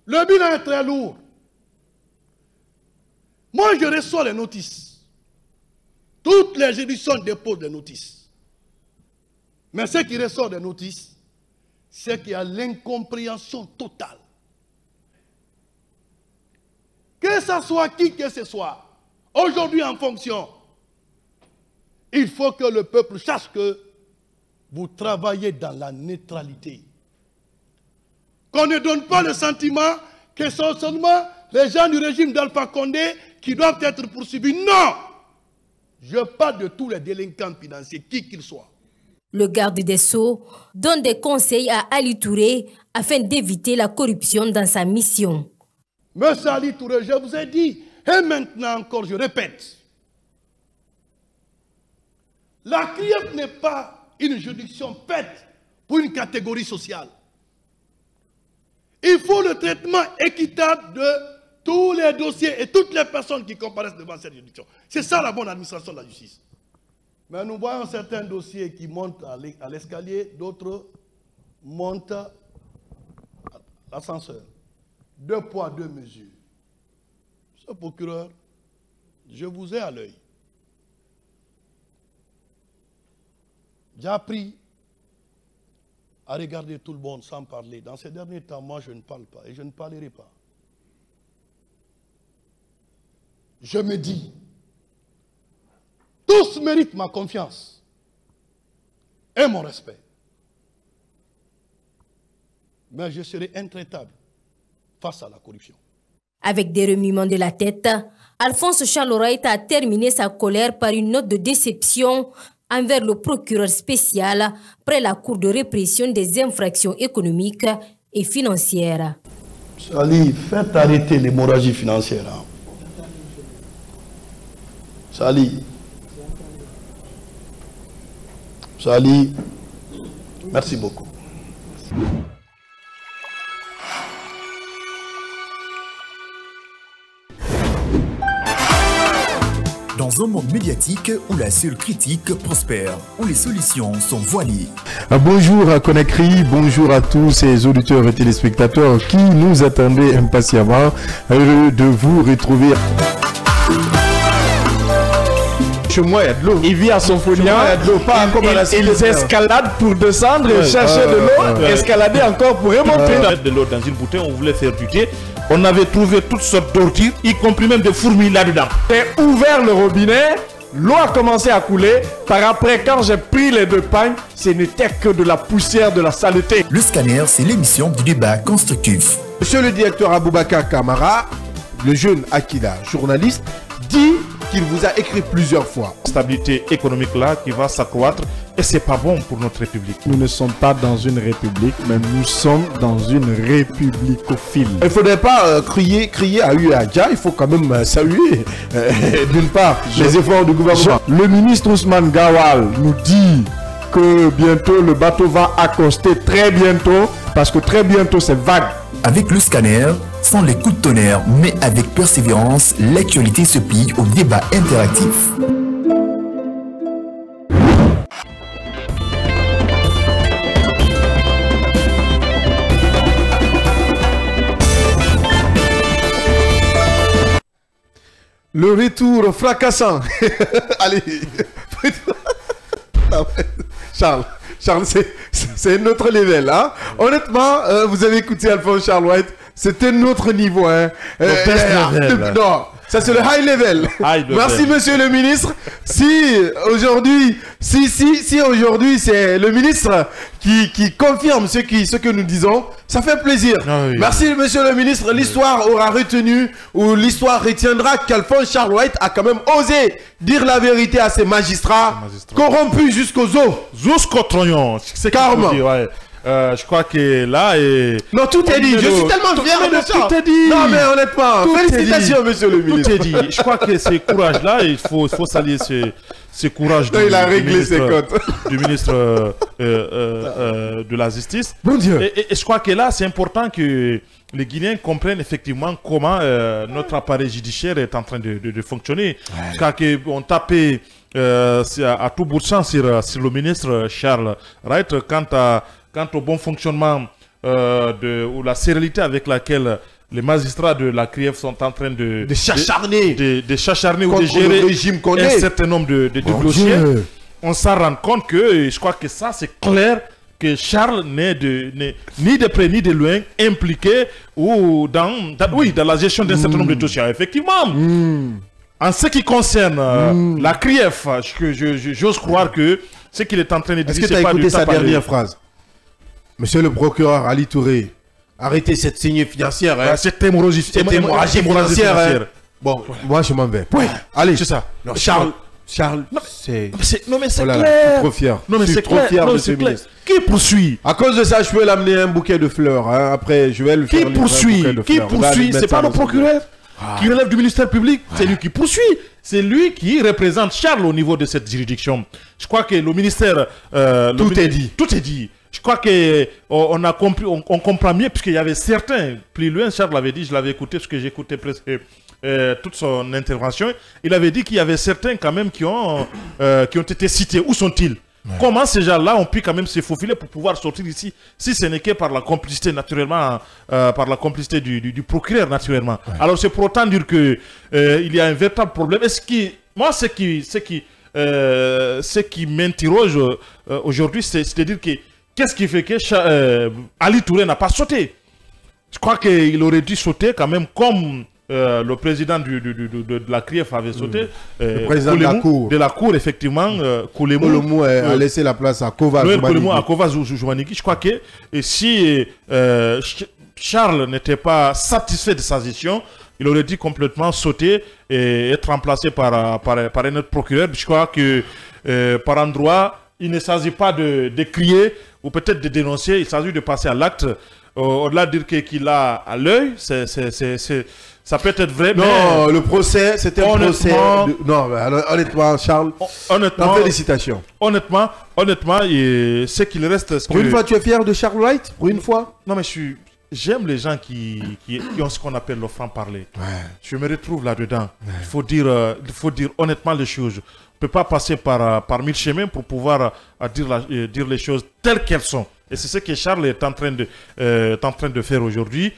Le bilan est très lourd. Moi, je reçois les notices. Toutes les juridictions déposent des notices. Mais ce qui ressort des notices, c'est qu'il y a l'incompréhension totale. Que ce soit qui que ce soit, aujourd'hui en fonction, il faut que le peuple sache que vous travaillez dans la neutralité. Qu'on ne donne pas le sentiment que ce sont seulement les gens du régime d'Alpha Condé qui doivent être poursuivis. Non! Je parle de tous les délinquants financiers, qui qu'ils soient. Le garde des Sceaux donne des conseils à Ali Touré afin d'éviter la corruption dans sa mission. Monsieur Ali Touré, je vous ai dit, et maintenant encore je répète, la CRIEF n'est pas une juridiction faite pour une catégorie sociale. Il faut le traitement équitable de tous les dossiers et toutes les personnes qui comparaissent devant cette juridiction. C'est ça la bonne administration de la justice. Mais nous voyons certains dossiers qui montent à l'escalier, d'autres montent à l'ascenseur. 2 poids, 2 mesures. Ce procureur, je vous ai à l'œil. J'ai appris à regarder tout le monde sans parler. Dans ces derniers temps, moi, je ne parle pas et je ne parlerai pas. Je me dis, tous méritent ma confiance et mon respect. Mais je serai intraitable face à la corruption. Avec des remuements de la tête, Alphonse Charles Wright a terminé sa colère par une note de déception envers le procureur spécial près la Cour de répression des infractions économiques et financières. Ali, faites arrêter l'hémorragie financière. Sali. Sali. Merci beaucoup. Dans un monde médiatique où la seule critique prospère, où les solutions sont voilées. Bonjour à Conakry, bonjour à tous ces auditeurs et téléspectateurs qui nous attendaient impatiemment. Heureux de vous retrouver. Chez moi, il y a de l'eau. Il vit à son folia, ils escaladent pour descendre, chercher de l'eau, escalader encore pour remonter. De l'eau dans une bouteille, on voulait faire du thé. On avait trouvé toutes sortes d'ordures, y compris même des fourmis là-dedans. J'ai ouvert le robinet, l'eau a commencé à couler. Par après, quand j'ai pris les 2 pagnes, ce n'était que de la poussière, de la saleté. Le scanner, c'est l'émission du débat constructif. Monsieur le directeur Aboubakar Kamara, le jeune Akila, journaliste, dit qu'il vous a écrit plusieurs fois. Stabilité économique là qui va s'accroître et c'est pas bon pour notre République. Nous ne sommes pas dans une république, mais nous sommes dans une républicophile. Il ne faudrait pas crier à Uadja, il faut quand même saluer d'une part les efforts du gouvernement. Le ministre Ousmane Gawal nous dit que bientôt le bateau va accoster très bientôt, parce que très bientôt c'est vague. Avec le scanner, sans les coups de tonnerre, mais avec persévérance, l'actualité se plie au débat interactif. Le retour fracassant. Allez. Charles, c'est un autre level. Hein? Honnêtement, vous avez écouté Alphonse Charles White, c'est un autre niveau. Hein? Non, ça c'est le high level. Merci monsieur le ministre. Si aujourd'hui, aujourd'hui c'est le ministre qui confirme ce que nous disons, ça fait plaisir. Merci monsieur le ministre. L'histoire aura retenu, ou l'histoire retiendra qu'Alphonse Charles White a quand même osé dire la vérité à ses magistrats, corrompus jusqu'aux os. Jusqu'au trognon. C'est carrément. Je crois que là Non, tout est dit. Je suis tellement fier de ça. Tout est dit. Non, mais honnêtement, félicitations, monsieur le ministre. Tout est dit. Je crois que ce courage-là, il faut saluer ce courage il a réglé ses comptes. Du ministre de la Justice. Bon Dieu. Et je crois que là, c'est important que les Guinéens comprennent effectivement comment notre appareil judiciaire est en train de fonctionner. Car on tapait à tout bout de champ sur le ministre Charles Wright quant au bon fonctionnement ou la sérénité avec laquelle les magistrats de la CRIEF sont en train de s'acharner ou de gérer un certain nombre de dossiers. On s'en rend compte que, je crois que ça c'est clair, que Charles n'est ni de près ni de loin impliqué ou dans la gestion d'un certain nombre de dossiers. Effectivement, en ce qui concerne la CRIEF, j'ose croire que ce qu'il est en train de dire, est-ce que tu as écouté sa dernière phrase? Monsieur le procureur Ali Touré, arrêtez cette saignée financière. Hein. Cette hémorragie financière. Hein. Bon, moi je m'en vais. Ouais. Allez, c'est ça. Non, Charles, c'est... Non mais c'est clair. Je suis trop fier. Non mais c'est trop fier de ce ministre. Qui poursuit? À cause de ça, je peux l'amener un bouquet de fleurs. Hein. Après, je vais le faire. Qui poursuit? C'est pas le procureur qui relève du ministère public. C'est lui qui poursuit. C'est lui qui représente Charles au niveau de cette juridiction. Je crois que le ministère... Tout est dit. Tout est dit. Je crois qu'on a compris, on comprend mieux, puisqu'il y avait certains, plus loin, Charles l'avait dit, je l'avais écouté, parce que j'écoutais presque toute son intervention, il avait dit qu'il y avait certains quand même qui ont été cités. Où sont-ils? Comment ces gens-là ont pu quand même se faufiler pour pouvoir sortir ici, si ce n'est que par la complicité, naturellement, par la complicité du procureur, naturellement. Alors c'est pour autant dire qu'il y a un véritable problème. Moi, ce qui m'interroge aujourd'hui, c'est-à-dire que qu'est-ce qui fait que Ali Touré n'a pas sauté? Je crois qu'il aurait dû sauter quand même comme le président de la CRIEF avait sauté. Le président de la cour, effectivement. Koulemou a laissé la place à Kova Zoumaniki. Je crois que si Charles n'était pas satisfait de sa gestion, il aurait dû complètement sauter et être remplacé par un autre procureur. Je crois que par endroit, il ne s'agit pas de crier ou peut-être de dénoncer, il s'agit de passer à l'acte. Au-delà de dire qu'il a à l'œil, Ça peut être vrai, non, mais... le procès, c'était un procès... Non, alors, honnêtement, Charles, félicitations. Honnêtement, c'est qu'il reste... Pour une fois, tu es fier de Charles Wright? Pour une fois? Non, mais j'aime les gens qui ont ce qu'on appelle le franc-parler. Ouais. Je me retrouve là-dedans. Ouais. Il faut dire honnêtement les choses. On ne peut pas passer par mille chemins pour pouvoir dire les choses telles qu'elles sont. Et c'est ce que Charles est en train de faire aujourd'hui.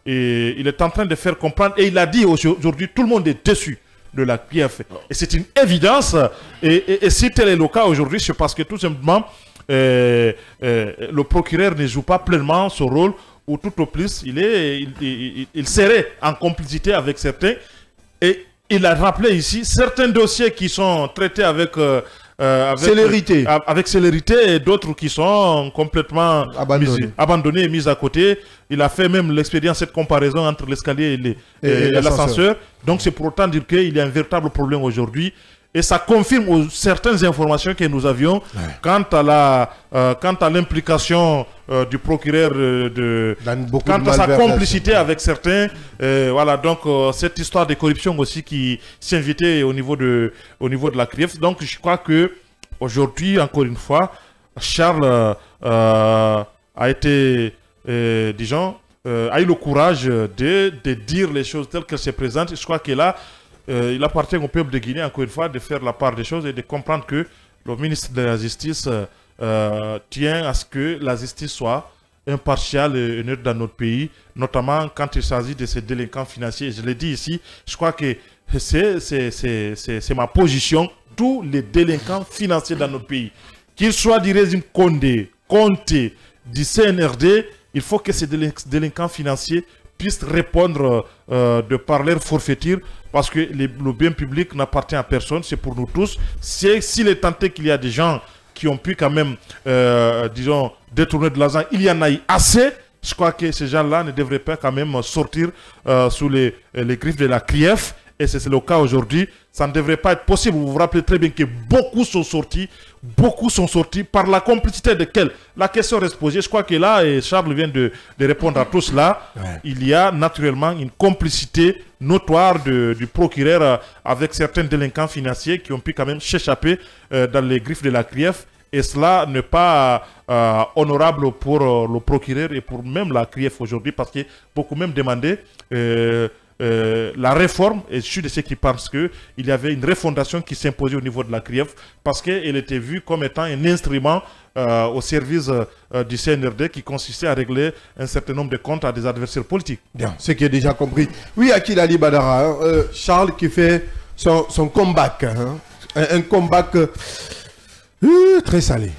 Et il est en train de faire comprendre. Et il a dit aujourd'hui, tout le monde est déçu de la CRIEF. Et c'est une évidence. Et si tel est le cas aujourd'hui, c'est parce que tout simplement, le procureur ne joue pas pleinement son rôle, ou tout au plus, il serait en complicité avec certains. Et il a rappelé ici certains dossiers qui sont traités avec célérité, et d'autres qui sont complètement abandonnés et mis à côté. Il a fait même l'expérience, cette comparaison entre l'escalier et l'ascenseur. Donc c'est pour autant dire qu'il y a un véritable problème aujourd'hui. Et ça confirme certaines informations que nous avions quant à l'implication du procureur, quant à sa complicité avec certains. Voilà, donc cette histoire de corruption aussi qui s'invitait au niveau de la CRIEF. Donc je crois que aujourd'hui, encore une fois, Charles a été, disons, a eu le courage de dire les choses telles qu'elles se présentent. Je crois que là, il appartient au peuple de Guinée, encore une fois, de faire la part des choses et de comprendre que le ministre de la Justice tient à ce que la justice soit impartiale et neutre dans notre pays, notamment quand il s'agit de ces délinquants financiers. Je l'ai dit ici, je crois que c'est ma position. Tous les délinquants financiers dans notre pays, qu'ils soient du régime Condé, Conté, du CNRD, il faut que ces délinquants financiers puissent répondre de par leur forfaiture, parce que le bien public n'appartient à personne, c'est pour nous tous. S'il est tenté qu'il y a des gens qui ont pu quand même, disons, détourner de l'argent, il y en a eu assez. Je crois que ces gens-là ne devraient pas quand même sortir sous les griffes de la CRIEF. Et c'est le cas aujourd'hui. Ça ne devrait pas être possible. Vous vous rappelez très bien que beaucoup sont sortis par la complicité de quel? La question reste posée. Je crois que là, et Charles vient de répondre à tout cela, il y a naturellement une complicité notoire du procureur avec certains délinquants financiers qui ont pu quand même s'échapper dans les griffes de la CRIEF. Et cela n'est pas honorable pour le procureur et pour même la CRIEF aujourd'hui, parce que beaucoup même demandaient la réforme, et je suis de ceux qui pensent qu'il y avait une refondation qui s'imposait au niveau de la CRIEF, parce qu'elle était vue comme étant un instrument au service du CNRD qui consistait à régler un certain nombre de comptes à des adversaires politiques. Bien, ce qui est déjà compris. Oui, Akil Ali Badara, hein, Charles qui fait son comeback, hein, un comeback très salé.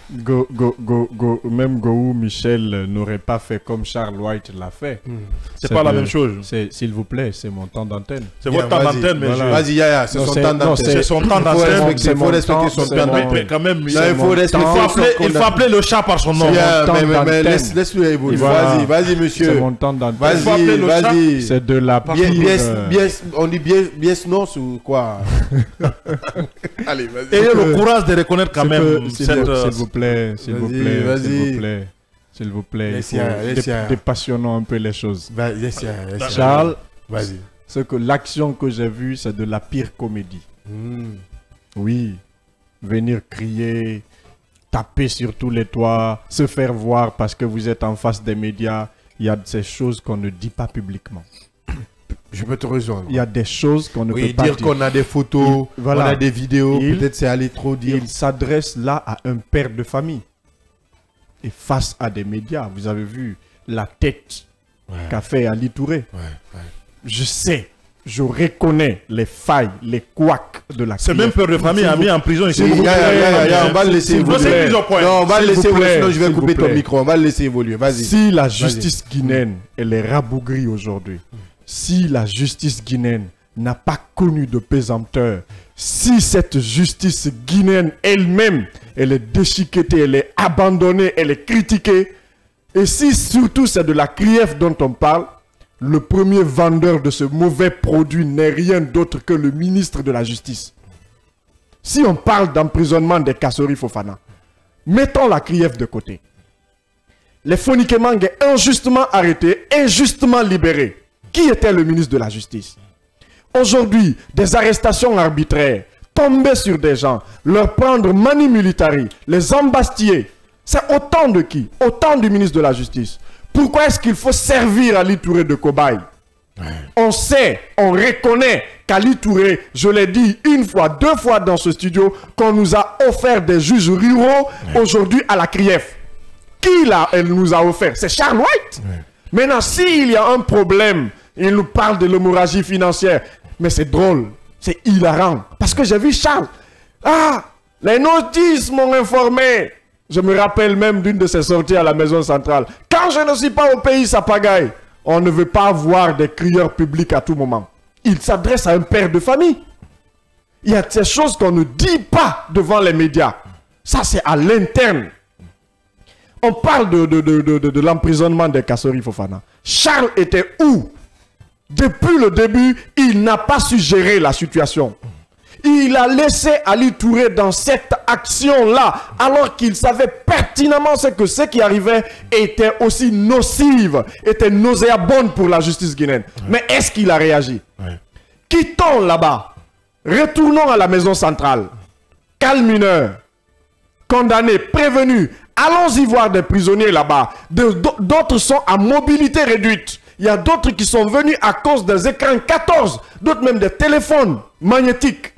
Même Gou Michel n'aurait pas fait comme Charles White l'a fait. C'est pas la même chose. S'il vous plaît, c'est mon temps d'antenne. C'est votre temps d'antenne, mais voilà. Vas-y, Yaya, c'est son temps d'antenne. C'est son temps d'antenne. Il faut respecter son temps d'antenne. Mais quand même, il faut appeler le chat par son nom. Mais laisse-le évoluer. Vas-y, monsieur. C'est mon temps d'antenne. Vas-y. C'est de la pire... On dit bien non ou quoi? Allez, vas-y. Ayez le courage de reconnaître quand même. S'il vous plaît, dépassionnons un peu les choses. Charles, l'action que j'ai vue, c'est de la pire comédie. Oui, venir crier, taper sur tous les toits, se faire voir parce que vous êtes en face des médias. Il y a ces choses qu'on ne dit pas publiquement. Je peux te rejoindre. Il y a des choses qu'on ne peut pas dire. Dire qu'on a des photos, on a des vidéos, peut-être c'est aller trop dire. Il s'adresse là à un père de famille. Et face à des médias, vous avez vu la tête qu'a fait Ali Touré. Je sais, je reconnais les failles, les couacs de la CRIEF. C'est même père de famille a mis en prison ici. On va le laisser évoluer. Non, on va le laisser évoluer, sinon je vais couper ton micro. On va le laisser évoluer. Vas-y. Si la justice guinéenne, elle est rabougrie aujourd'hui, si la justice guinéenne n'a pas connu de pesanteur, si cette justice guinéenne elle-même, elle est déchiquetée, elle est abandonnée, elle est critiquée, et si surtout c'est de la CRIEF dont on parle, le premier vendeur de ce mauvais produit n'est rien d'autre que le ministre de la Justice. Si on parle d'emprisonnement des Kassori Fofana, mettons la CRIEF de côté. Les Fonike Mange injustement arrêtés, injustement libérés. Qui était le ministre de la Justice? Aujourd'hui, des arrestations arbitraires, tomber sur des gens, leur prendre mani militari, les embastiller. C'est autant de qui? Autant du ministre de la Justice. Pourquoi est-ce qu'il faut servir Ali Touré de cobaye? On sait, on reconnaît qu'Ali Touré, je l'ai dit une fois, 2 fois dans ce studio, qu'on nous a offert des juges ruraux aujourd'hui à la CRIEF. Qui elle nous a offert? C'est Charles White. Maintenant, s'il y a un problème, il nous parle de l'hémorragie financière. Mais c'est drôle, c'est hilarant. Parce que j'ai vu Charles. Ah, les notices m'ont informé. Je me rappelle même d'une de ses sorties à la maison centrale. Quand je ne suis pas au pays, ça pagaille. On ne veut pas voir des crieurs publics à tout moment. Il s'adresse à un père de famille. Il y a ces choses qu'on ne dit pas devant les médias. Ça, c'est à l'interne. On parle de l'emprisonnement des Kassori Fofana. Charles était où? Depuis le début, il n'a pas su gérer la situation. Il a laissé Ali Touré dans cette action-là, alors qu'il savait pertinemment que ce qui arrivait était aussi nocive, était nauséabonde pour la justice guinéenne. Mais est-ce qu'il a réagi? Quittons là-bas. Retournons à la maison centrale. Calme mineur, condamné, prévenu. Allons-y voir des prisonniers là-bas. D'autres sont à mobilité réduite. Il y a d'autres qui sont venus à cause des écrans 14, d'autres même des téléphones magnétiques.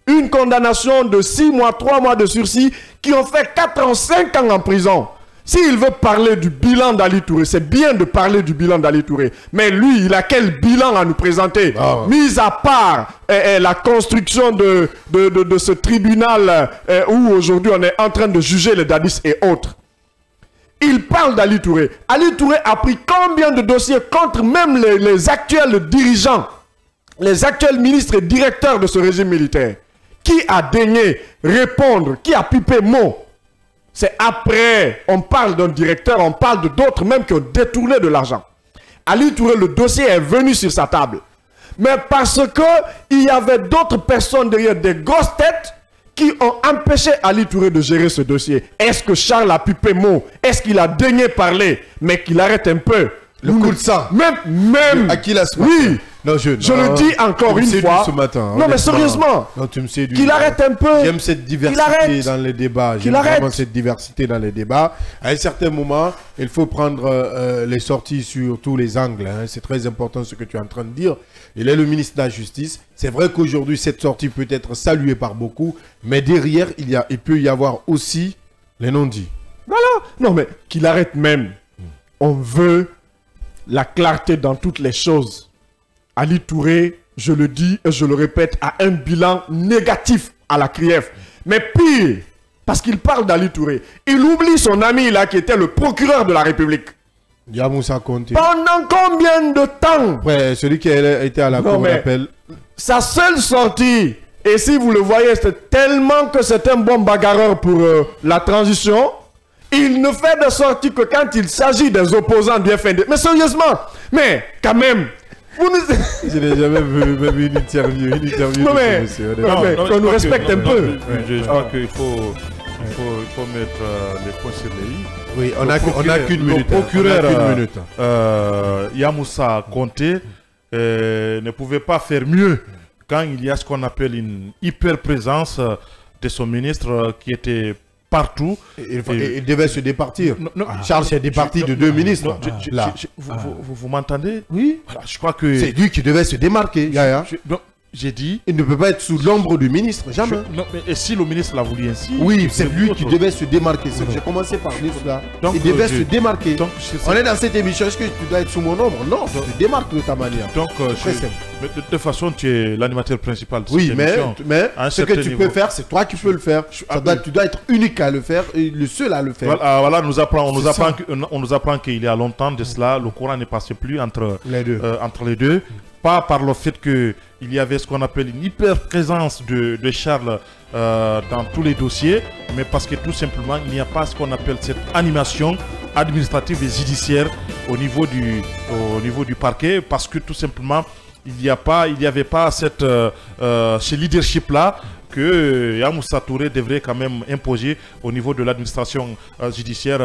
Une condamnation de 6 mois, 3 mois de sursis qui ont fait 4 ans, 5 ans en prison. S'il veut parler du bilan d'Ali Touré, c'est bien de parler du bilan d'Ali Touré. Mais lui, il a quel bilan à nous présenter? Mis à part la construction de ce tribunal où aujourd'hui on est en train de juger les dadis et autres. Il parle d'Ali Touré. Ali Touré a pris combien de dossiers contre même les actuels dirigeants, les actuels ministres et directeurs de ce régime militaire? Qui a daigné répondre? Qui a pipé mot? C'est après, on parle d'un directeur, on parle de d'autres même qui ont détourné de l'argent. Ali Touré, le dossier est venu sur sa table. Mais parce qu'il y avait d'autres personnes derrière, des grosses têtes, qui ont empêché Ali Touré de gérer ce dossier. Est-ce que Charles a pipé mot? Est-ce qu'il a daigné parler? Mais qu'il arrête un peu. Le coup de sang. Même. À qui la oui. Non, je le dis encore une fois. Ce matin, non, mais sérieusement. Qu'il arrête un peu. J'aime cette diversité dans les débats. J'aime vraiment cette diversité dans les débats. À un certain moment, il faut prendre les sorties sur tous les angles. Hein. C'est très important ce que tu es en train de dire. Il est le ministre de la Justice. C'est vrai qu'aujourd'hui, cette sortie peut être saluée par beaucoup. Mais derrière, il peut y avoir aussi les non-dits. Voilà. Non, mais qu'il arrête même. On veut la clarté dans toutes les choses. Ali Touré, je le dis et je le répète, a un bilan négatif à la CRIEF. Mais pire, parce qu'il parle d'Ali Touré, il oublie son ami là qui était le procureur de la République. Yamoussa Conté. Pendant combien de temps? Ouais, celui qui a été à la cour d'appel. Sa seule sortie, et si vous le voyez, c'est tellement que c'est un bon bagarreur pour la transition. Il ne fait de sortie que quand il s'agit des opposants du FND. Mais sérieusement, mais quand même... Je n'ai jamais vu une interview. Non mais, qu'on nous respecte un peu. Je crois qu'il faut mettre les points sur les i. Oui, on n'a qu'une minute. Le procureur Yamoussa Conté ne pouvait pas faire mieux quand il y a ce qu'on appelle une hyper-présence de son ministre qui était partout. Il devait se départir. Charles s'est départi de 2 ministres. Vous m'entendez? Oui. Voilà, je crois que... C'est lui qui devait se démarquer. J'ai dit... Il ne peut pas être sous l'ombre du ministre, jamais. Et si le ministre l'a voulu ainsi... Oui, c'est lui qui devait se démarquer. J'ai commencé par dire cela. Il devait se démarquer. On est dans cette émission, est-ce que tu dois être sous mon ombre? Non, tu te démarques de ta manière. Donc, de toute façon, tu es l'animateur principal de cette émission. Oui, mais ce que tu peux faire, c'est toi qui peux le faire. Tu dois être unique à le faire, et le seul à le faire. Voilà, on nous apprend qu'il y a longtemps de cela, le courant ne passait plus entre les deux. Pas par le fait qu'il y avait ce qu'on appelle une hyper-présence de Charles dans tous les dossiers, mais parce que tout simplement, il n'y a pas ce qu'on appelle cette animation administrative et judiciaire au niveau du parquet, parce que tout simplement, il n'y avait pas ce leadership-là que Yamoussa Touré devrait quand même imposer au niveau de l'administration judiciaire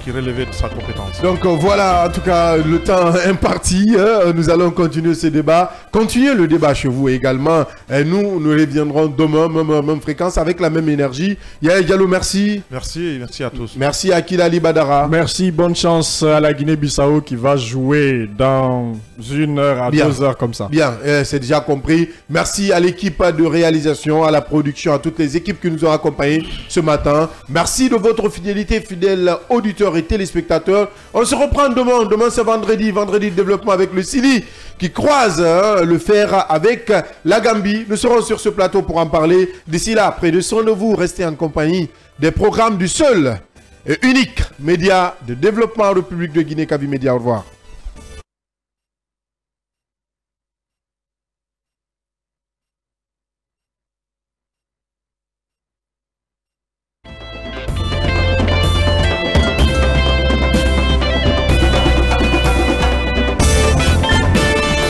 qui relevait de sa compétence. Donc voilà, en tout cas, le temps imparti. Nous allons continuer ce débat. Continuez le débat chez vous également. Et nous reviendrons demain, même fréquence, avec la même énergie. Yaya Diallo, merci. Merci à tous. Merci à Kilali Badara. Merci, bonne chance à la Guinée-Bissau qui va jouer dans 1 heure à 2 heures comme ça. Bien, c'est déjà compris. Merci à l'équipe de réalisation, à la production, à toutes les équipes qui nous ont accompagnés ce matin. Merci de votre fidélité, fidèles auditeurs et téléspectateurs. On se reprend demain. Demain, c'est vendredi de développement avec le Sili qui croise le fer avec la Gambie. Nous serons sur ce plateau pour en parler. D'ici là, prenez soin de vous. Restez en compagnie des programmes du seul et unique média de développement en République de Guinée, Kavi Média. Au revoir.